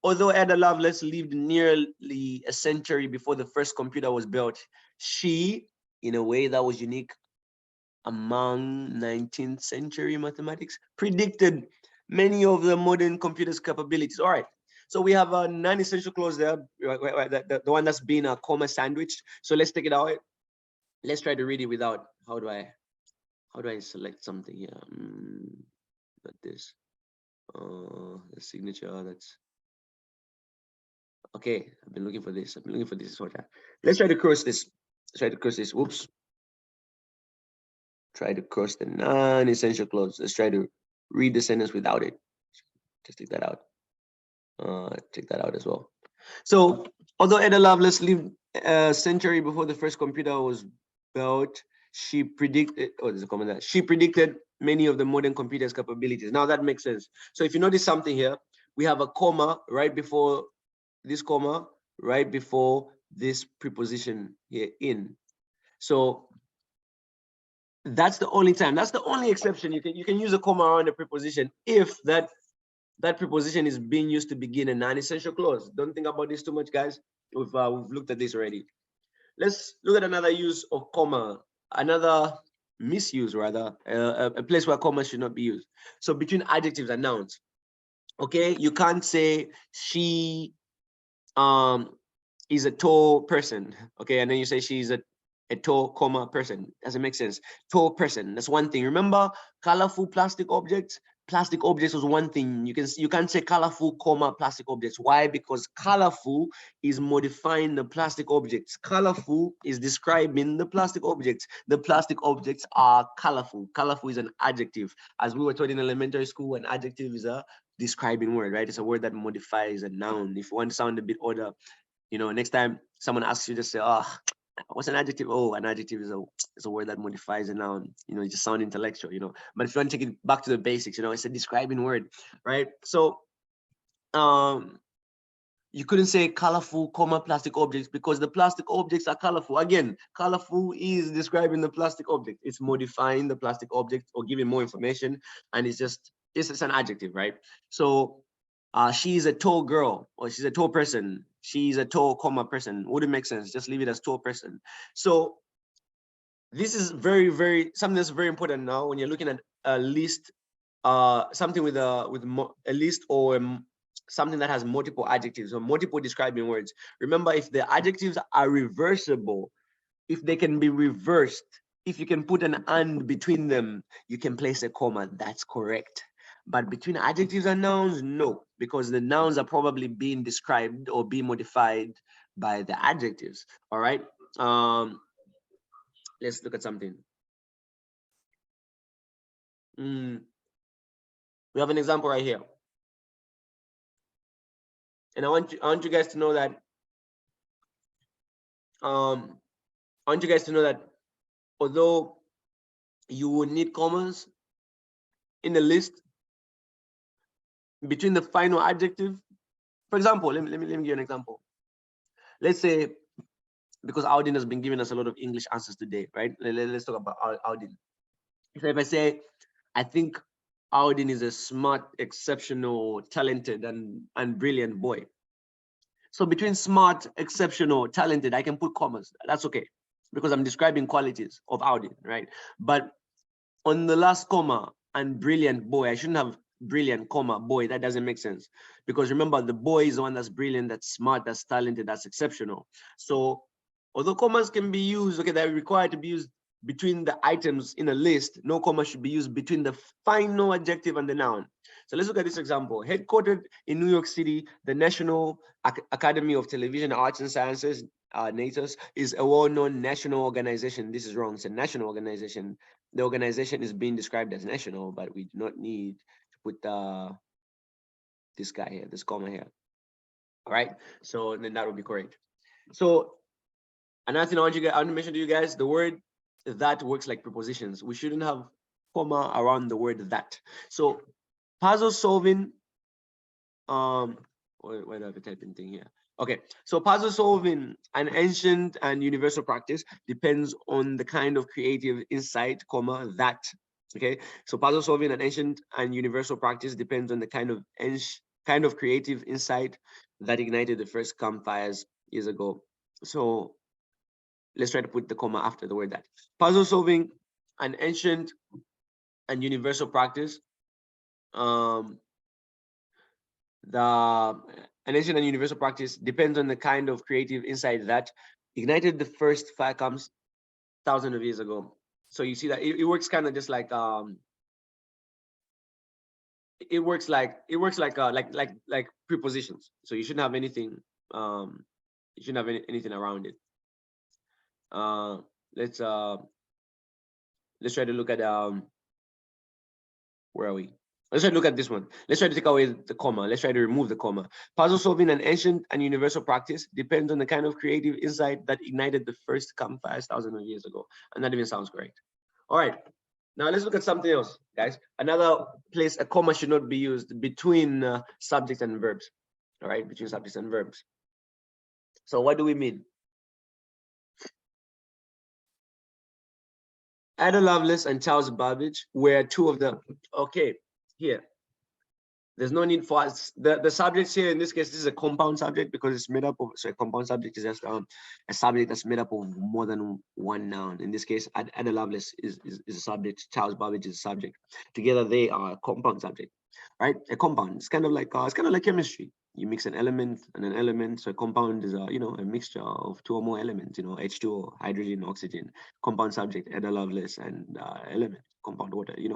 Although Ada Lovelace lived nearly a century before the first computer was built, she, in a way that was unique among 19th century mathematics, predicted many of the modern computers' capabilities. All right. So we have a non-essential clause there, the one that's been a comma sandwiched. So let's take it out. Let's try to read it without. How do I select something here? Not this. The signature. That's okay. I've been looking for this. Let's try to cross this. Whoops. Try to cross the non-essential clause. Let's try to read the sentence without it. Just take that out. Take that out as well. So, although Ada Lovelace lived a century before the first computer was built, she predicted, there's a comment there. She predicted many of the modern computers' capabilities. Now that makes sense. So if you notice something here, we have a comma right before this comma, right before this preposition here in. So that's the only time. That's the only exception. You can use a comma around a preposition if that preposition is being used to begin a non-essential clause. Don't think about this too much, guys. We've looked at this already. Let's look at another use of comma, another misuse rather, a place where comma should not be used. So between adjectives and nouns, okay, you can't say she is a tall person, okay, and then you say she's a tall comma person. Doesn't make sense. Tall person, that's one thing. Remember colorful plastic objects? Plastic objects was one thing. You can't say colorful comma plastic objects. Why? Because colorful is modifying the plastic objects. Colorful is describing the plastic objects. The plastic objects are colorful. Colorful is an adjective. As we were taught in elementary school, an adjective is a describing word, right? It's a word that modifies a noun. If you want to sound a bit odder, you know, next time someone asks you, just say, oh, what's an adjective? Oh, an adjective is a word that modifies a noun. You know, it just sound intellectual, you know. But if you want to take it back to the basics, you know, it's a describing word, right? So you couldn't say colorful comma plastic objects because the plastic objects are colorful. Again, colorful is describing the plastic object. It's modifying the plastic object or giving more information, and it's an adjective, right? So She's a tall girl, or she's a tall person. She's a tall, comma, person. Wouldn't make sense. Just leave it as tall person. So this is very something that's very important now when you're looking at a list, something with a list or something that has multiple adjectives or multiple describing words. Remember, if the adjectives are reversible, if they can be reversed, if you can put an and between them, you can place a comma. That's correct. But between adjectives and nouns, no, because the nouns are probably being described or being modified by the adjectives. All right. Let's look at something. We have an example right here. And I want you guys to know that although you would need commas in the list between the final adjective, for example, let me give you an example. Let's say, because Audin has been giving us a lot of English answers today, right? Let's talk about Audin. So if I say, I think Audin is a smart, exceptional, talented, and brilliant boy. So between smart, exceptional, talented, I can put commas. That's okay, because I'm describing qualities of Audin, right? But on the last comma and brilliant boy, I shouldn't have brilliant, comma, boy. That doesn't make sense. Because remember, the boy is the one that's brilliant, that's smart, that's talented, that's exceptional. So although commas can be used, okay, they're required to be used between the items in a list, no comma should be used between the final adjective and the noun. So let's look at this example. Headquartered in New York City, the National Academy of Television Arts and Sciences, NATOS, is a well-known national organization. This is wrong. It's a national organization. The organization is being described as national, but we do not need to put this guy here, this comma here. All right. So then that would be correct. So another thing I want to mention to you guys, the word that works like prepositions. We shouldn't have comma around the word that. So puzzle solving, why do I have a typing thing here? Okay, so puzzle solving, an ancient and universal practice, depends on the kind of creative insight, comma, that. Okay, so puzzle solving, an ancient and universal practice, depends on the kind of creative insight that ignited the first campfires years ago. So let's try to put the comma after the word that. Puzzle solving, an ancient and universal practice. An ancient and universal practice depends on the kind of creative insight that ignited the first fire camps thousands of years ago. So you see that it works kind of just like it works like prepositions. So you shouldn't have anything anything around it. Let's try to look at where are we? Let's try to look at this one. Let's try to take away the comma. Let's try to remove the comma. Puzzle solving, an ancient and universal practice, depends on the kind of creative insight that ignited the first campfires thousands of years ago. And that even sounds correct. All right. Now let's look at something else, guys. Another place a comma should not be used between subjects and verbs. All right, between subjects and verbs. So what do we mean? Ada Lovelace and Charles Babbage were two of the, okay, here. There's no need for us. The subjects here, in this case, this is a compound subject because it's made up of, so a compound subject is just a subject that's made up of more than one noun. In this case, Ada Lovelace is a subject, Charles Babbage is a subject. Together, they are a compound subject, right? A compound, it's kind of like chemistry. You mix an element and an element. So a compound is a mixture of two or more elements, H2O, hydrogen, oxygen. Compound subject, Ada Lovelace, and element, compound water, you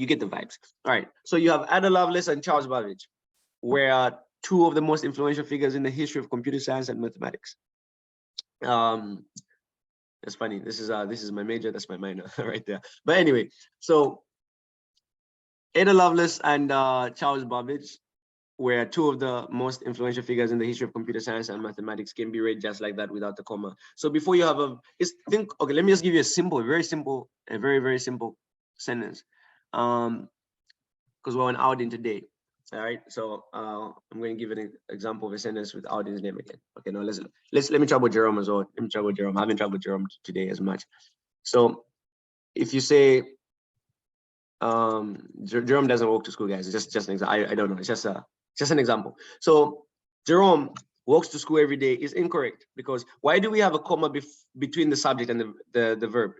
get the vibes. All right, so you have Ada Lovelace and Charles Babbage, were two of the most influential figures in the history of computer science and mathematics. That's funny. This is my major, that's my minor right there. But anyway, so Ada Lovelace and Charles Babbage were two of the most influential figures in the history of computer science and mathematics. Can be read just like that without the comma. So before you have okay, let me just give you a very simple sentence. Because we're on Audin today. All right, so I'm going to give an example of a sentence with Audin's name again. Okay, now let me trouble Jerome as well. Let me trouble Jerome. I haven't troubled Jerome today as much. So if you say, Jerome doesn't walk to school, guys. It's just an example. I don't know. It's just an example. So Jerome walks to school every day is incorrect, because why do we have a comma between the subject and the verb?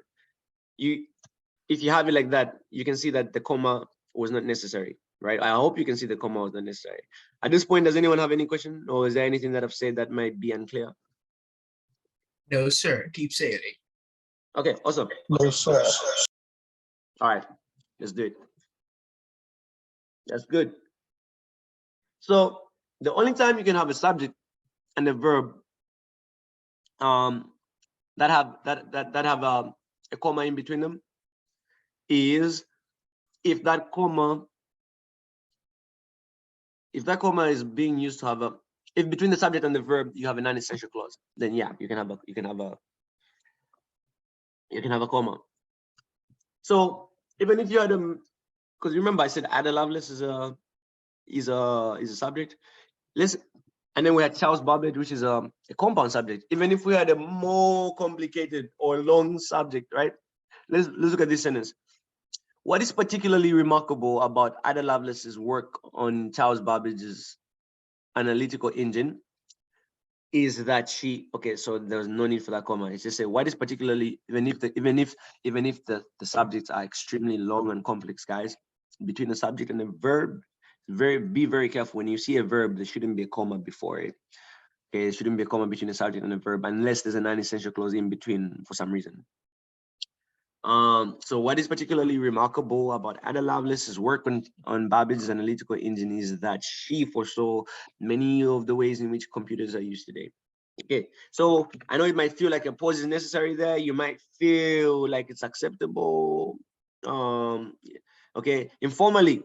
If you have it like that, you can see that the comma was not necessary, right? I hope you can see the comma was not necessary. At this point, does anyone have any question, or is there anything that I've said that might be unclear? No, sir. Keep saying it. Okay, awesome. No, sir. All right, let's do it. That's good. So the only time you can have a subject and a verb that have a comma in between them is if that comma is being used to have if between the subject and the verb you have a non-essential clause, then yeah, you can have a comma. So even if you had because remember I said Ada Lovelace is a subject. And then we had Charles Babbage, which is a compound subject. Even if we had a more complicated or long subject, right? Let's look at this sentence. What is particularly remarkable about Ada Lovelace's work on Charles Babbage's analytical engine is that so there's no need for that comma. It's just say what is particularly, even if the subjects are extremely long and complex, guys, between the subject and the verb, be very careful. When you see a verb, there shouldn't be a comma before it. Okay, there shouldn't be a comma between the subject and the verb unless there's a non-essential clause in between for some reason. So what is particularly remarkable about Ada Lovelace's work on Babbage's analytical engine is that she foresaw many of the ways in which computers are used today. Okay, so I know it might feel like a pause is necessary there. You might feel like it's acceptable. Okay, informally,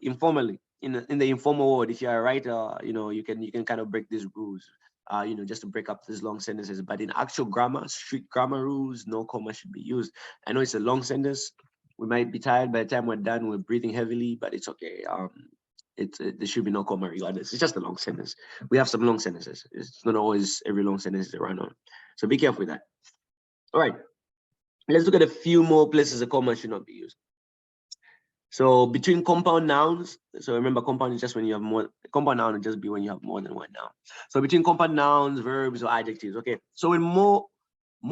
in the informal world, if you're a writer, you can kind of break these rules, just to break up these long sentences. But in actual grammar, strict grammar rules, no comma should be used. I know it's a long sentence. We might be tired by the time we're done. We're breathing heavily, but it's okay. There should be no comma regardless. It's just a long sentence. We have some long sentences. It's not always every long sentence they run on. So be careful with that. All right. Let's look at a few more places a comma should not be used. So between compound nouns, so remember compound is just when you have more, compound noun would just be when you have more than one noun. So between compound nouns, verbs, or adjectives, okay. So when more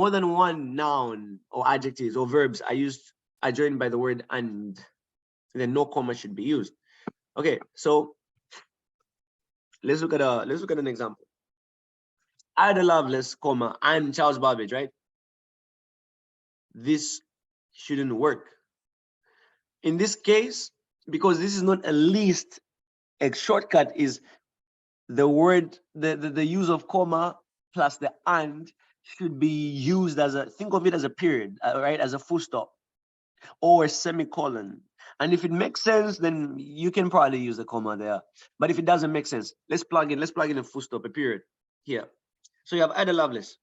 than one noun or adjectives or verbs are joined by the word and, then no comma should be used. Okay, so let's look at an example. Ada Lovelace, comma, and Charles Babbage, right? This shouldn't work. In this case, because this is not a list, a shortcut is the word, the use of comma plus the and should be used as think of it as a period, right? As a full stop or a semicolon. And if it makes sense, then you can probably use a comma there. But if it doesn't make sense, let's plug in a full stop, a period here. So you have Ada Lovelace,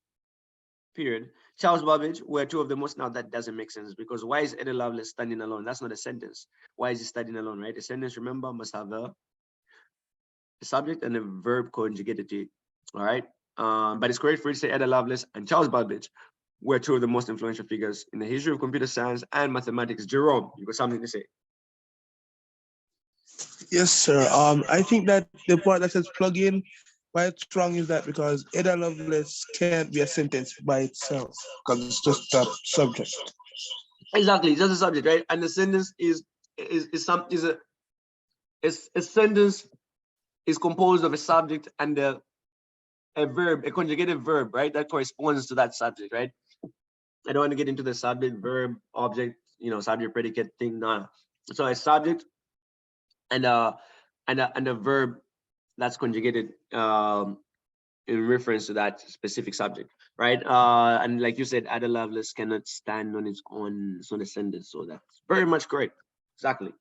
period. Charles Babbage were two of the most. Now that doesn't make sense, because why is Ada Lovelace standing alone? That's not a sentence. Why is he standing alone, right? A sentence, remember, must have a subject and a verb conjugated to it. All right. But it's correct for you to say Ada Lovelace and Charles Babbage were two of the most influential figures in the history of computer science and mathematics. Jerome, you got something to say? Yes, sir. I think that the part that says plug in, why it's strong is that because Ada Lovelace can't be a sentence by itself because it's just a subject. Exactly, it's just a subject, right? And the sentence a sentence is composed of a subject and a verb, a conjugated verb, right? That corresponds to that subject, right? I don't want to get into the subject, verb, object, subject, predicate thing. No. So a subject and a verb that's conjugated in reference to that specific subject, right? And like you said, Ada Lovelace cannot stand on its own. It's not a sentence, so that's very much correct. Exactly.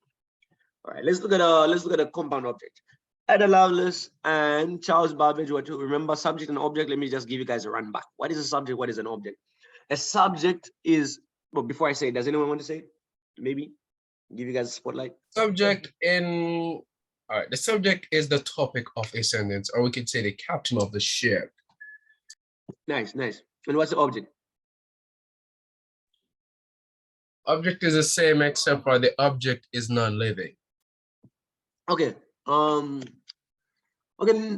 All right, let's look at a compound object. Ada Lovelace and Charles Babbage were to remember subject and object. Let me just give you guys a run back. What is a subject? What is an object? A subject is, well, before I say it, does anyone want to say it? Maybe give you guys a spotlight. Subject in, all right, the subject is the topic of a sentence, or we could say the captain of the ship. Nice. And what's the object? Object is the same except for the object is non-living. Okay. Okay.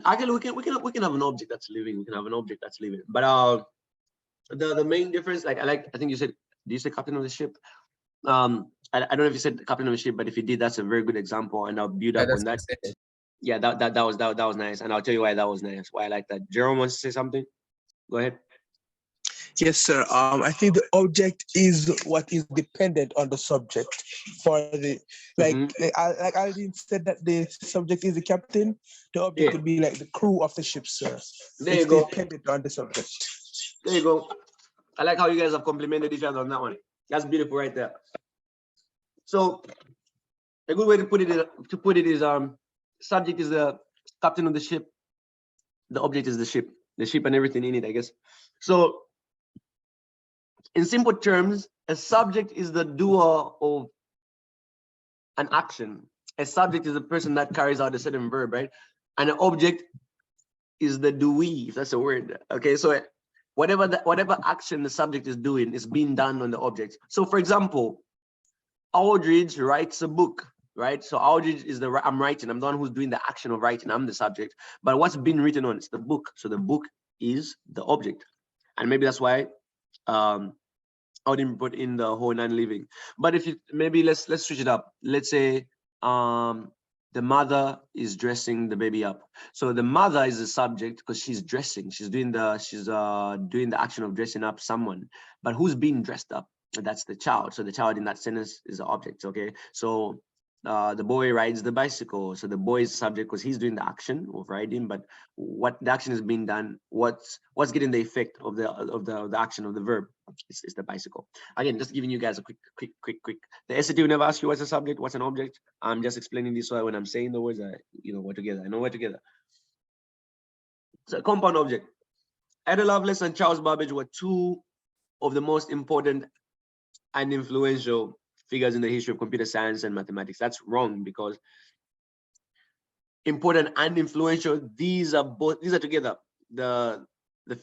Actually, we can have an object that's living. We can have an object that's living. But the main difference, like I think you said, do you say captain of the ship? I don't know if you said captain of the ship, but if you did, that's a very good example, and I'll build Yeah, up that's on that. the same. Yeah, that was nice, and I'll tell you why that was nice. Why I like that. Jerome wants to say something. Go ahead. Yes, sir. I think the object is what is dependent on the subject. For the Mhm. like Aldin said that the subject is the captain. The object Yeah, could be like the crew of the ship, sir. there It's you go. dependent on the subject. There you go. I like how you guys have complimented each other on that one. That's beautiful right there. So a good way to put it is subject is the captain of the ship, the object is the ship and everything in it, I guess. So in simple terms, a subject is the doer of an action. A subject is a person that carries out a certain verb, right? And an object is the doee, if that's a word. Okay, so whatever action the subject is doing is being done on the object. So for example, Aldridge writes a book, right? So Aldridge is I'm writing, I'm the one who's doing the action of writing, I'm the subject. But what's been written on? It's the book. So the book is the object. And maybe that's why I wouldn't put in the whole non-living. But if you maybe let's switch it up. Let's say the mother is dressing the baby up. So the mother is the subject because she's dressing. She's doing the action of dressing up someone. But who's being dressed up? That's the child. So the child in that sentence is the object. Okay. So the boy rides the bicycle. So the boy is the subject because he's doing the action of riding. But what the action is being done? What's getting the effect of the action of the verb? It's the bicycle. Again, just giving you guys a quick. The SAT will never ask you what's a subject, what's an object. I'm just explaining this so when I'm saying the words, we're together. I know we're together. So a compound object. Ada Lovelace and Charles Babbage were two of the most important and influential figures in the history of computer science and mathematics. That's wrong because important and influential, these are together. The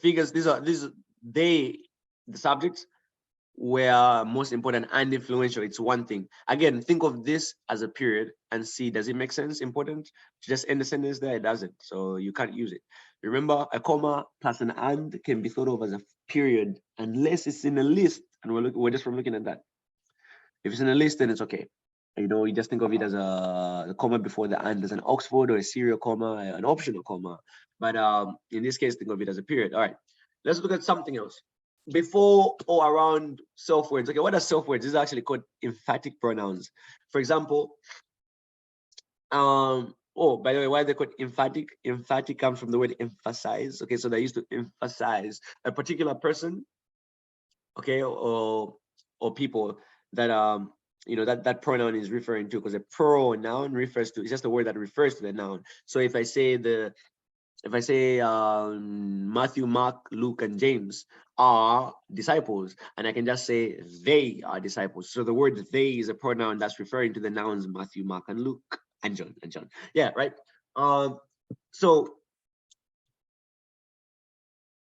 figures, the subjects were most important and influential. It's one thing. Again, think of this as a period and see, does it make sense? Important to just end the sentence there? It doesn't. So you can't use it. Remember, a comma plus an and can be thought of as a period unless it's in a list. And we're just from looking at that. If it's in a list, then it's okay. You just think of it as a comma before the and, as an Oxford or a serial comma, an optional comma. But in this case, think of it as a period. All right, let's look at something else. Before or around self words. Okay, what are self words? These are actually called emphatic pronouns. For example, oh, by the way, why they're called emphatic? Emphatic comes from the word emphasize. Okay, so they used to emphasize a particular person, okay, or people that that pronoun is referring to, because a pronoun refers to, it's just a word that refers to the noun. So if I say Matthew, Mark, Luke, and James are disciples, and I can just say they are disciples. So the word they is a pronoun that's referring to the nouns Matthew, Mark, and Luke, and John. Yeah, right. So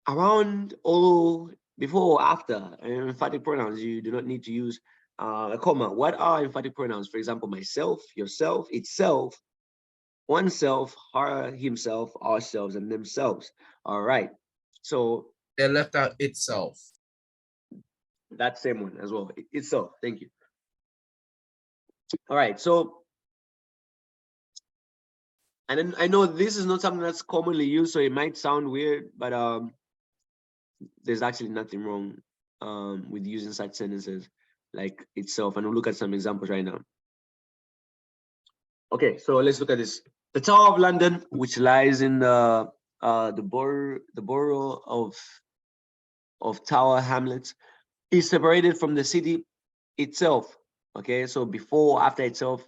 around or before or after emphatic pronouns, you do not need to use a comma. What are emphatic pronouns? For example, myself, yourself, itself, oneself, her, himself, ourselves, and themselves. All right. So They left out itself. that same one as well. Itself. Thank you. All right. So, and then I know this is not something that's commonly used, so it might sound weird, but there's actually nothing wrong with using such sentences like itself. And we'll look at some examples right now. Okay, so let's look at this. The Tower of London, which lies in the borough of Tower Hamlets, is separated from the city itself. Okay, so before or after itself,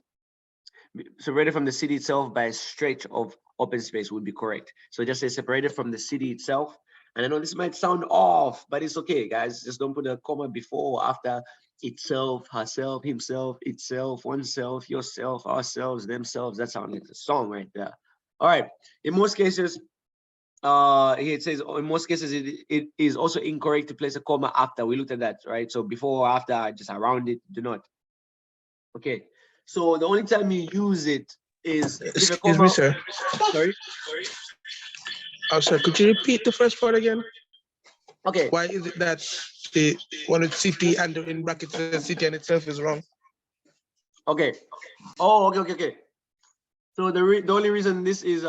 separated from the city itself by a stretch of open space would be correct. So just say separated from the city itself. And I know this might sound off, but it's okay, guys. Just don't put a comma before or after itself, herself, himself, itself, oneself, yourself, ourselves, themselves. That sounds like a song right there. All right. In most cases, here it says in most cases it is also incorrect to place a comma after. We looked at that, right? So before or after, just around it, do not. Okay. So the only time you use it is if a Excuse comma. me, sir. Sorry. Oh, sir, could you repeat the first part again? Okay. Why is it that the one with city and in brackets the city and itself is wrong? Okay. Oh, okay. So the only reason this is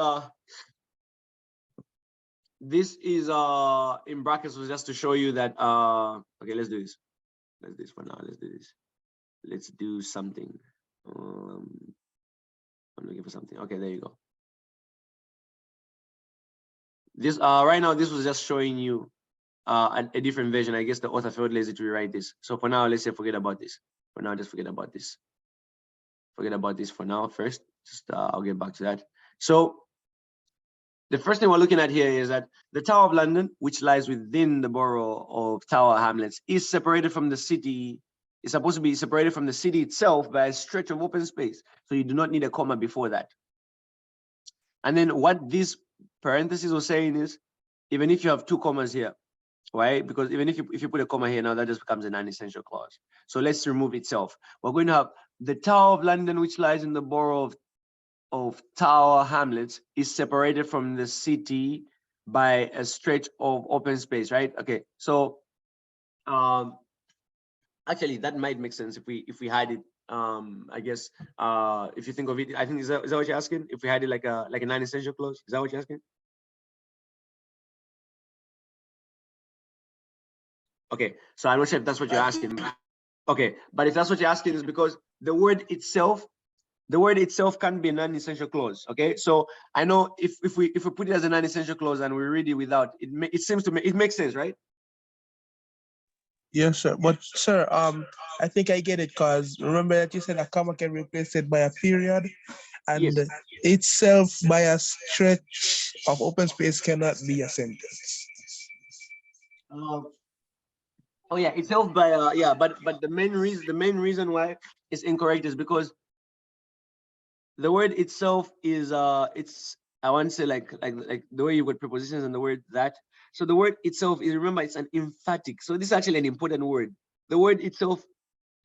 in brackets was just to show you that okay, let's do this. Let's do this for now. Let's do this. Let's do something. I'm looking for something. Okay, there you go. This right now this was just showing you a different version. I guess the author felt lazy to rewrite this. So for now, let's say forget about this. For now, just forget about this. Forget about this for now first. Just I'll get back to that. So the first thing we're looking at here is that the Tower of London, which lies within the borough of Tower Hamlets, is separated from the city. It's supposed to be separated from the city itself by a stretch of open space. So you do not need a comma before that. And then what this parenthesis was saying is, even if you have two commas here, right? Because even if you put a comma here now, that just becomes a non-essential clause. So let's remove itself. We're going to have the Tower of London, which lies in the borough of Tower Hamlets, is separated from the city by a stretch of open space, right? Okay, so actually that might make sense if we had it. I guess if you think of it, I think is that what you're asking? If we had it like a non-essential clause, is that what you're asking? Okay, so I'm not sure if that's what you're asking. Okay, but if that's what you're asking, is because the word itself can be a non-essential clause. Okay, so I know if we put it as a non-essential clause and we read it without it, it seems to make it makes sense, right? Yes, sir. But sir, I think I get it because remember that you said a comma can replace it by a period, and Yes. itself by a stretch of open space cannot be a sentence. Oh yeah, itself by yeah, but the main reason why it's incorrect is because the word itself is it's, I want to say like the way you put prepositions and the word that. So the word itself is, remember, it's an emphatic. So this is actually an important word. The word itself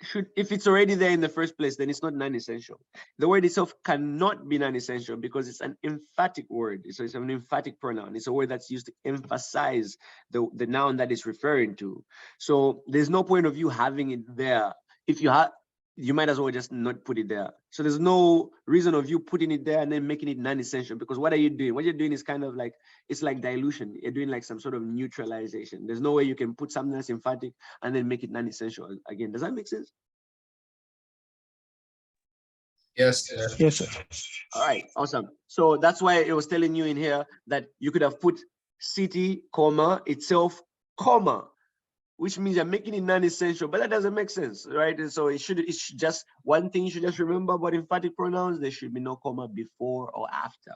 should, if it's already there in the first place, then it's not non-essential. The word itself cannot be non-essential because it's an emphatic word. So it's an emphatic pronoun. It's a word that's used to emphasize the noun that it's referring to. So there's no point of you having it there. If you have, you might as well just not put it there. So there's no reason of you putting it there and then making it non-essential, because what are you doing? What you're doing is kind of like, it's like dilution. You're doing like some sort of neutralization. There's no way you can put something that's emphatic and then make it non-essential again. Does that make sense? Yes, sir. Yes, sir. All right, awesome. So that's why it was telling you in here that you could have put city, comma, itself, comma, which means you're making it non-essential, but that doesn't make sense, right? And so it should just, one thing you should just remember about emphatic pronouns, there should be no comma before or after.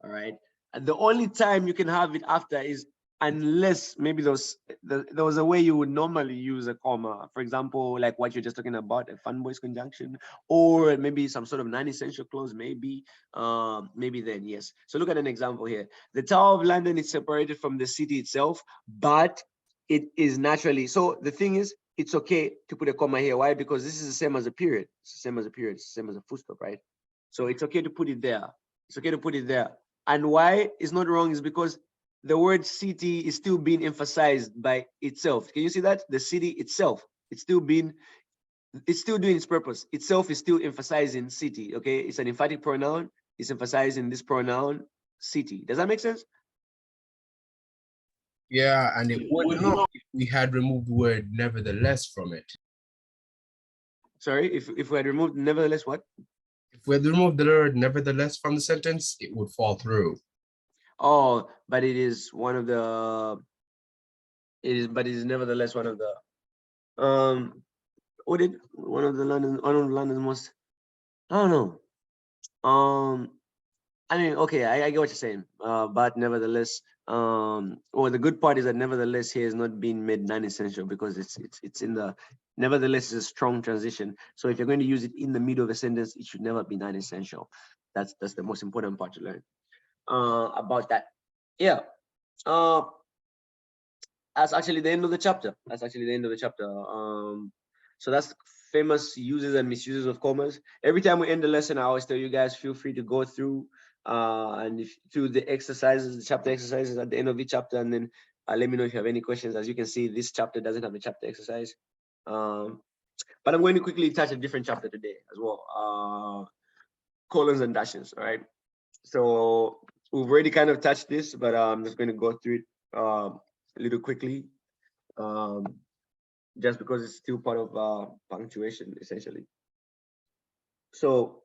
All right. And the only time you can have it after is unless maybe there was a way you would normally use a comma. For example, like what you're just talking about, a fun boys conjunction, or maybe some sort of non-essential clause, maybe then, yes. So look at an example here. The Tower of London is separated from the city itself, but it is naturally, so the thing is, it's okay to put a comma here. Why? Because this is the same as a period. It's the same as a period. It's the same as a full stop, right? So it's okay to put it there. It's okay to put it there. And why it's not wrong is because the word city is still being emphasized by itself. Can you see that? The city itself, it's still doing its purpose. Itself is still emphasizing city, okay? It's an emphatic pronoun. It's emphasizing this pronoun, city. Does that make sense? Yeah, and it would not if we had removed the word nevertheless from it. Sorry, if we had removed nevertheless what? If we had removed the word nevertheless from the sentence, it would fall through. Oh, but it is one of the, but it is nevertheless one of the, what did one of London's most, I don't know. I mean, okay, I get what you're saying. But nevertheless, well, the good part is that nevertheless here is not being made non-essential because it's in the, nevertheless is a strong transition. So if you're going to use it in the middle of a sentence, it should never be non-essential. That's the most important part to learn about that. Yeah. That's actually the end of the chapter. That's actually the end of the chapter. So that's famous uses and misuses of commas. Every time we end the lesson, I always tell you guys, feel free to go through and if through the exercises, the chapter exercises at the end of each chapter, and then let me know if you have any questions. As you can see, this chapter doesn't have a chapter exercise. But I'm going to quickly touch a different chapter today as well. Colons and dashes, all right? So we've already kind of touched this, but I'm just going to go through it a little quickly, just because it's still part of punctuation, essentially. So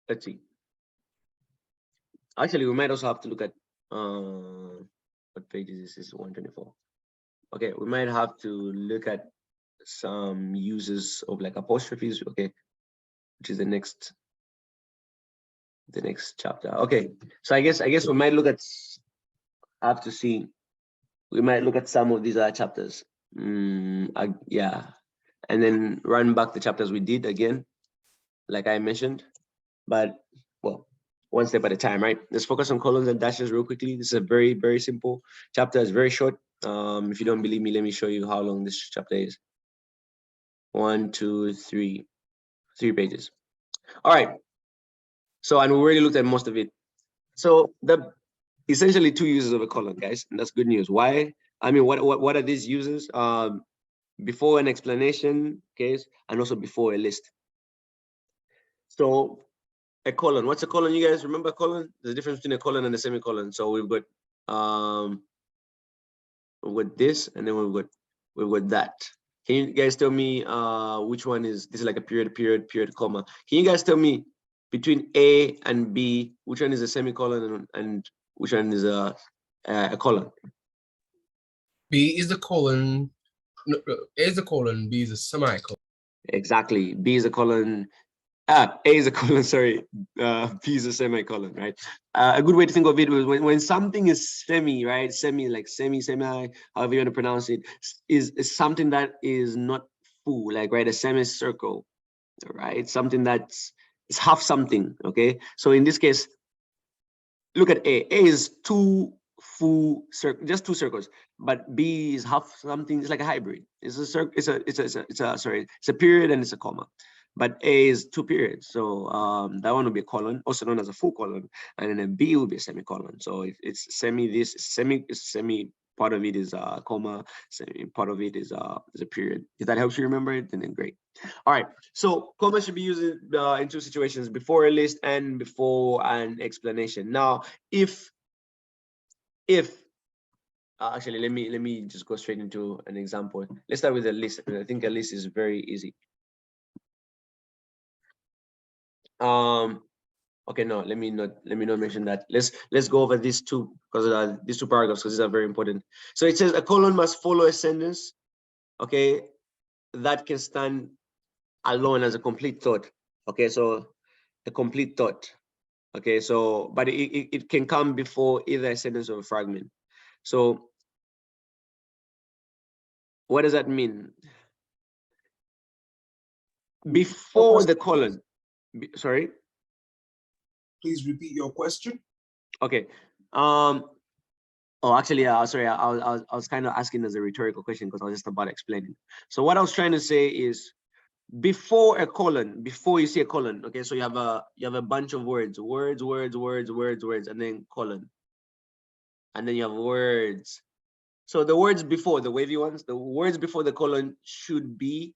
let's see. Actually, we might also have to look at what page is this? This is 124. Okay, we might have to look at some uses of like apostrophes, okay, which is the next chapter. Okay, so I guess we might look at, I have to see, we might look at some of these other chapters. Yeah, and then run back the chapters we did again, like I mentioned, but well, one step at a time, right? Let's focus on colons and dashes real quickly. This is a very, very simple chapter. It's very short. If you don't believe me, let me show you how long this chapter is. 1, 2, 3 pages. All right. So, and we already looked at most of it. So the essentially 2 uses of a colon, guys, and that's good news. Why? I mean, what are these uses? Before an explanation case, and also before a list. So a colon, what's a colon? You guys remember colon? There's a difference between a colon and a semicolon. So we've got this, and then we've got that. Can you guys tell me which one is this? Is like a period, comma. Can you guys tell me between A and B, which one is a semicolon and which one is a colon? B is the colon. No, A is the colon. B is a semicolon. Exactly. B is a colon. A is a colon, sorry. B is a semicolon, right? A good way to think of it was when something is semi, right? Semi, like semi, however you want to pronounce it, is something that is not full, like, right? A semicircle, right? Something that's it's half something, okay? So in this case, look at A. A is 2 full circles, just 2 circles, but B is half something. It's like a hybrid. It's a circle. It's a period and it's a comma. But A is 2 periods, so that one will be a colon, also known as a full colon, and then a B will be a semicolon. So if it's semi part of it is a comma, semi part of it is a period. If that helps you remember it, then great. All right, so comma should be used in 2 situations: before a list and before an explanation. Now, if actually, let me just go straight into an example. Let's start with a list. I think a list is very easy. Okay, no, let me not mention that. Let's go over these two, because these 2 paragraphs, because these are very important. So it says a colon must follow a sentence, okay, that can stand alone as a complete thought. Okay, so a complete thought. Okay, so but it can come before either a sentence or a fragment. So what does that mean? Before the colon, sorry. Please repeat your question. Okay. Oh, actually, sorry. I was kind of asking as a rhetorical question because I was just about explaining. So what I was trying to say is, before a colon, before you see a colon, okay. So you have a bunch of words, and then colon, and then you have words. So the words before, the wavy ones, the words before the colon should be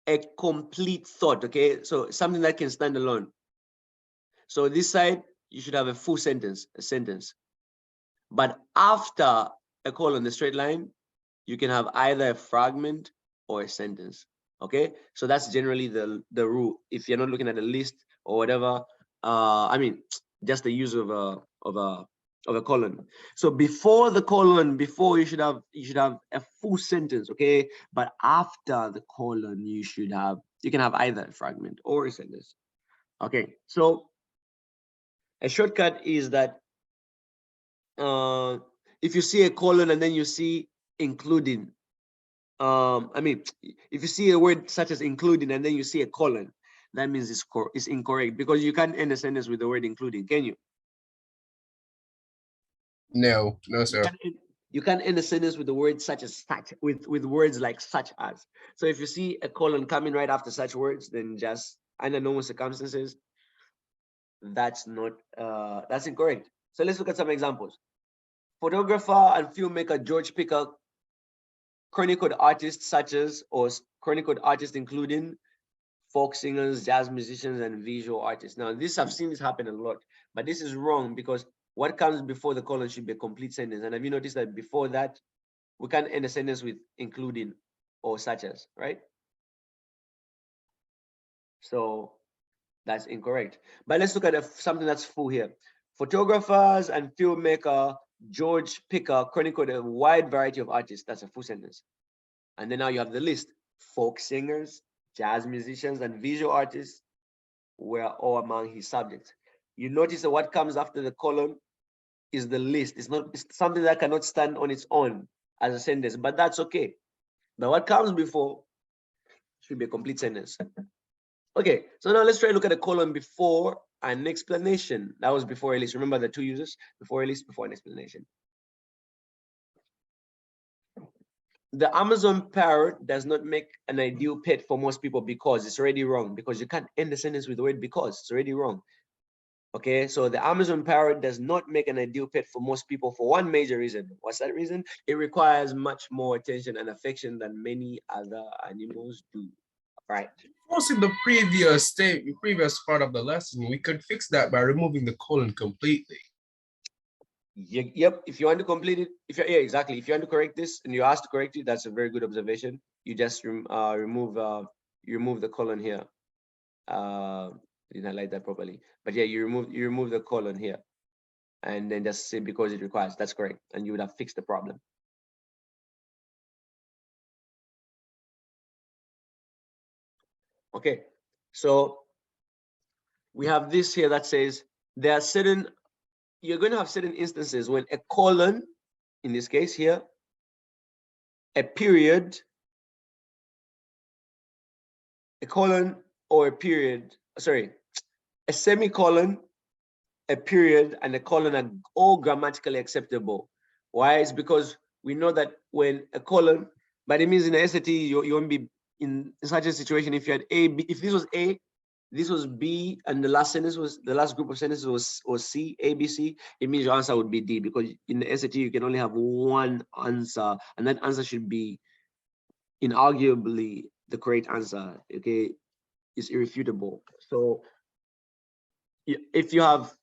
a complete thought, okay? So something that can stand alone. So this side, you should have a full sentence, a sentence. But after a colon, the straight line, you can have either a fragment or a sentence, okay? So that's generally the rule. If you're not looking at a list or whatever, I mean, just the use of a colon. So before the colon, before you should have a full sentence, okay? But after the colon, you can have either a fragment or a sentence. Okay, so a shortcut is that if you see a colon and then you see including, I mean, if you see a word such as including and then you see a colon, that means it's incorrect, because you can't end a sentence with the word including, can you? No, You sir. you can end a sentence with the word such as such, with words like such as. So if you see a colon coming right after such words, then just under normal circumstances, that's not that's incorrect. So let's look at some examples. Photographer and filmmaker George Picker chronicled artists such as, or chronicled artists including folk singers, jazz musicians, and visual artists. Now, this I've seen this happen a lot, but this is wrong because what comes before the colon should be a complete sentence. And have you noticed that before that, we can't end a sentence with including or such as, right? So that's incorrect. But let's look at something that's full here. Photographers and filmmaker George Picker chronicled a wide variety of artists. That's a full sentence. And then now you have the list. Folk singers, jazz musicians, and visual artists were all among his subjects. You notice that what comes after the colon is the list. It's something that cannot stand on its own as a sentence, but that's okay. But what comes before should be a complete sentence. Okay, so now let's try to look at the colon before an explanation. That was before a list. Remember the two uses? Before a list, before an explanation. The Amazon parrot does not make an ideal pet for most people because it's already wrong. Because you can't end the sentence with the word because. It's already wrong. Okay, so the Amazon parrot does not make an ideal pet for most people for one major reason. What's that reason? It requires much more attention and affection than many other animals do. Right. Also, in the previous part of the lesson, we could fix that by removing the colon completely. Yep. If you want to complete it, yeah, exactly. If you want to correct this and you're asked to correct it, that's a very good observation. You just remove the colon here. Didn't highlight that properly, but yeah, you remove the colon here, and then just say because it requires. That's correct, and you would have fixed the problem. Okay, so we have this here that says there are certain. You're going to have certain instances when a colon, in this case here, a period, a colon or a period. Sorry, a semicolon, a period, and a colon are all grammatically acceptable. Why? It's because we know that when a colon, but it means in the SAT, you won't be in such a situation if you had A, B, if this was A, this was B, and the last group of sentences was C, A, B, C, it means your answer would be D, because in the SAT, you can only have one answer, and that answer should be inarguably the correct answer, okay? It's irrefutable. So if you have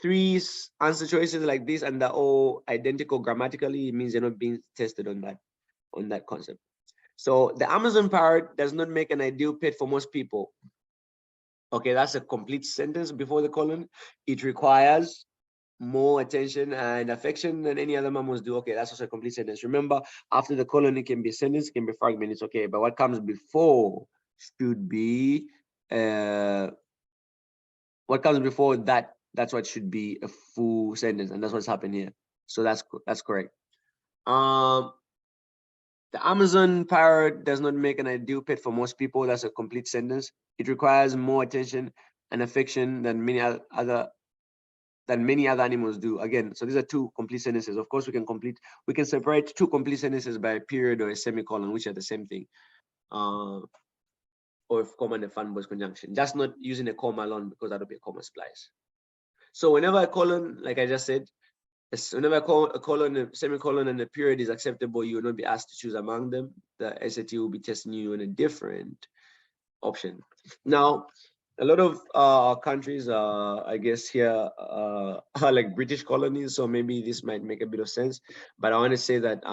three answer choices like this and they're all identical grammatically, it means they're not being tested on that concept. So the Amazon parrot does not make an ideal pet for most people. Okay, that's a complete sentence before the colon. It requires more attention and affection than any other mammals do. Okay, that's also a complete sentence. Remember, after the colon, it can be a sentence, it can be a fragment, it's okay. But what comes before should be what comes before that, that's what should be a full sentence, and that's what's happened here. So that's correct. The Amazon parrot does not make an ideal pet for most people. That's a complete sentence. It requires more attention and affection than many other animals do. Again, so these are two complete sentences. Of course, we can separate two complete sentences by a period or a semicolon, which are the same thing. Or if comma and a fan boys conjunction, just not using a comma alone, because that'll be a comma splice. So whenever a colon, like I just said, whenever a colon, a semicolon, and a period is acceptable, you will not be asked to choose among them. The SAT will be testing you in a different option. Now, a lot of countries, I guess here, are like British colonies, so maybe this might make a bit of sense. But I want to say that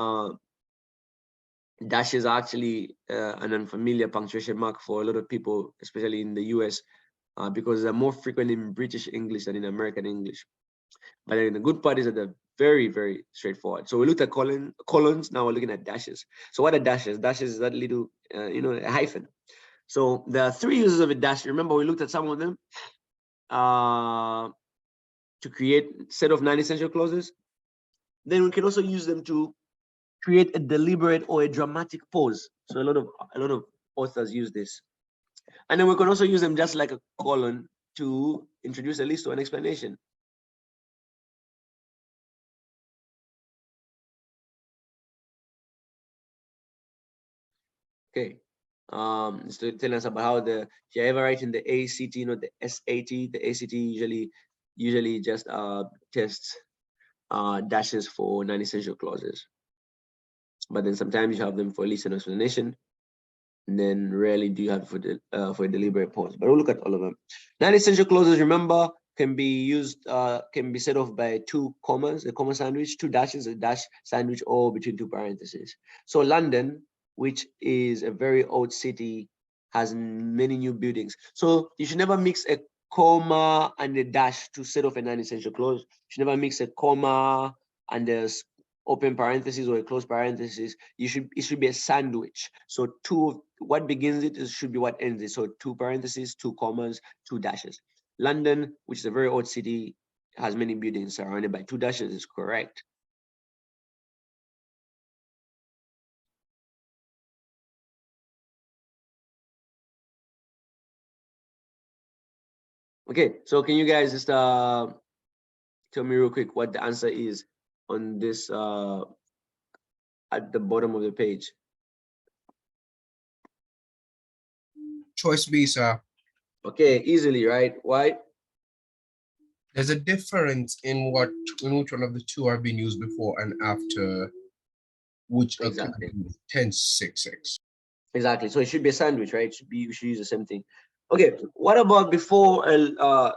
dash is actually an unfamiliar punctuation mark for a lot of people, especially in the US, because they're more frequent in British English than in American English. But then the good part is that they're very, very straightforward. So we looked at colons, now we're looking at dashes. So what are dashes? Dashes is that little, a hyphen. So there are three uses of a dash. Remember, we looked at some of them to create a set of non-essential clauses. Then we can also use them to create a deliberate or a dramatic pause. So a lot of authors use this. And then we can also use them just like a colon to introduce a list or an explanation. Okay. It's telling us about how if you're ever writing the ACT, not the SAT, the ACT usually just tests dashes for non-essential clauses. But then sometimes you have them for list and explanation, and then rarely do you have for a deliberate pause. But we'll look at all of them. Non-essential clauses, remember, can be used, can be set off by two commas, a comma sandwich, two dashes, a dash sandwich, or between two parentheses. So London, which is a very old city, has many new buildings. So you should never mix a comma and a dash to set off a non-essential clause. You should never mix a comma and a open parenthesis or a closed parenthesis. It should be a sandwich. So what begins it should be what ends it. So two parentheses, two commas, two dashes. London, which is a very old city, has many buildings surrounded by two dashes, is correct. Okay, so can you guys just tell me real quick what the answer is on this at the bottom of the page? Choice B, sir. Okay, easily, right? Why? There's a difference in which one of the two are being used before and after which Exactly. 1066. Exactly. So it should be a sandwich, right? We should use the same thing. Okay. What about before a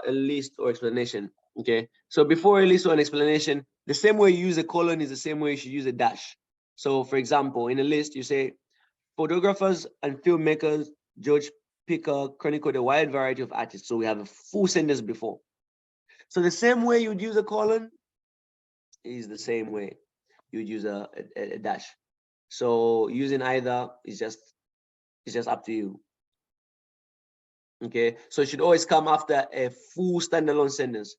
list or explanation? Okay. So before a list or an explanation, the same way you use a colon is the same way you should use a dash. So for example, in a list, you say photographers and filmmakers, George Picker chronicled a wide variety of artists. So we have a full sentence before. So the same way you'd use a colon is the same way you'd use a dash. So using either is just up to you. Okay, so it should always come after a full standalone sentence.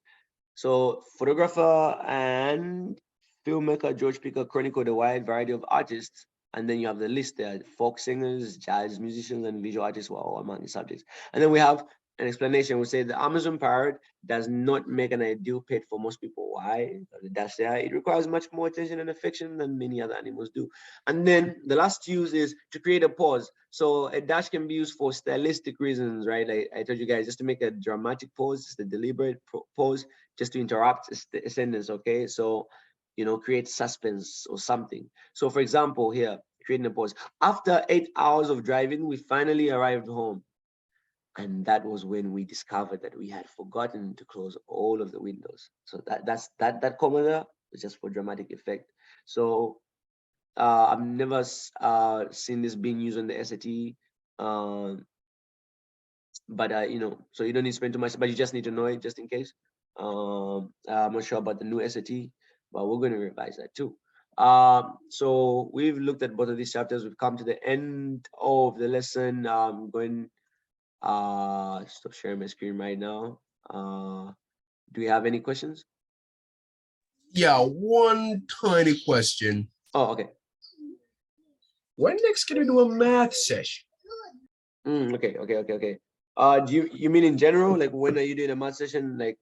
So photographer and filmmaker George Picker chronicled a wide variety of artists, and then you have the list there: folk singers, jazz musicians, and visual artists were all among the subjects. And then we have an explanation. We say the Amazon parrot does not make an ideal pet for most people. Why? The dash there. It requires much more attention and affection than many other animals do. And then the last use is to create a pause. So a dash can be used for stylistic reasons, right? I told you guys, just to make a dramatic pause, just a deliberate pause, just to interrupt a sentence, okay? So, create suspense or something. So for example, here, creating a pause. After 8 hours of driving, we finally arrived home. And that was when we discovered that we had forgotten to close all of the windows. So that comma there is just for dramatic effect. So I've never seen this being used on the SAT. But so you don't need to spend too much, but you just need to know it just in case. I'm not sure about the new SAT, but we're going to revise that too. So we've looked at both of these chapters. We've come to the end of the lesson. I'm going stop sharing my screen right now. Do we have any questions? Yeah, one tiny question. Oh, okay. When next can we do a math session? Okay. Do you mean in general? Like when are you doing a math session? Like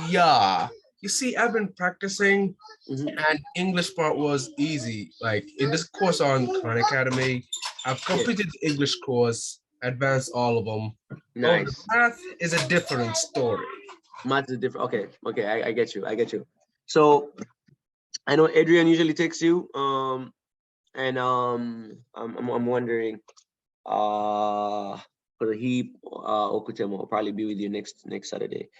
Yeah. You see, I've been practicing mhm. and English part was easy. Like in this course on Khan Academy, I've completed the English course, advanced all of them. Nice. The math is a different story. Math is different. Okay, I get you. So I know Adrian usually takes you. And I'm wondering, because he Okutemo will probably be with you next Saturday.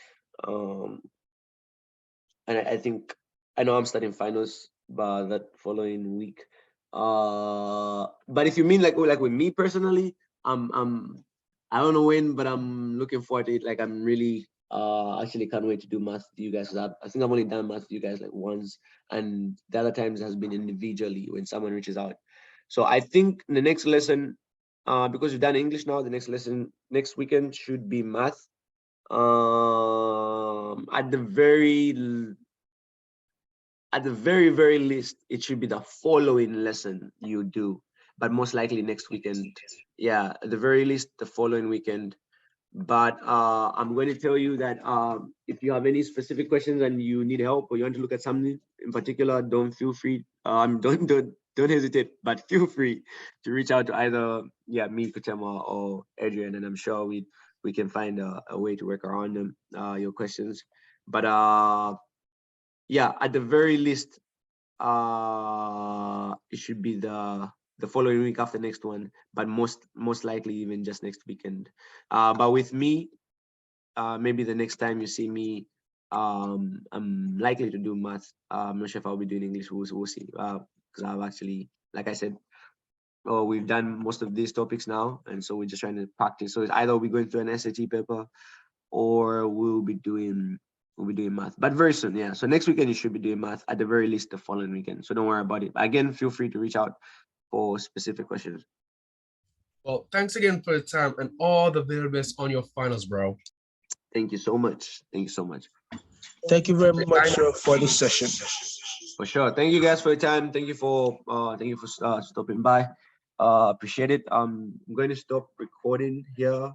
And I think I know I'm starting finals but that following week. But if you mean like with me personally, I don't know when, but I'm looking forward to it. Like I'm really actually can't wait to do math with you guys. I think I've only done math with you guys like once, and the other times has been individually when someone reaches out. So I think the next lesson, because we've done English now, the next lesson next weekend should be math. At the very least, it should be the following lesson you do, but most likely next weekend. Yeah, at the very least, the following weekend. But I'm going to tell you that if you have any specific questions and you need help or you want to look at something in particular, don't feel free. don't hesitate, but feel free to reach out to either me, Kutema, or Adrian, and I'm sure we can find a way to work around them, your questions. But at the very least, it should be the following week after next one, but most likely even just next weekend. But with me, maybe the next time you see me, I'm likely to do math. I'm not sure if I'll be doing English. We'll see. Because I've actually, like I said, we've done most of these topics now, and so we're just trying to practice. So it's either we're going through an SAT paper, or we'll be doing math, but very soon. Yeah. So next weekend you should be doing math, at the very least the following weekend. So don't worry about it. Again, feel free to reach out for specific questions. Well, thanks again for your time and all the very best on your finals, bro. Thank you so much. Thank you so much. Thank you very much for this session. For sure. Thank you guys for your time. Thank you for stopping by. Appreciate it. I'm going to stop recording here.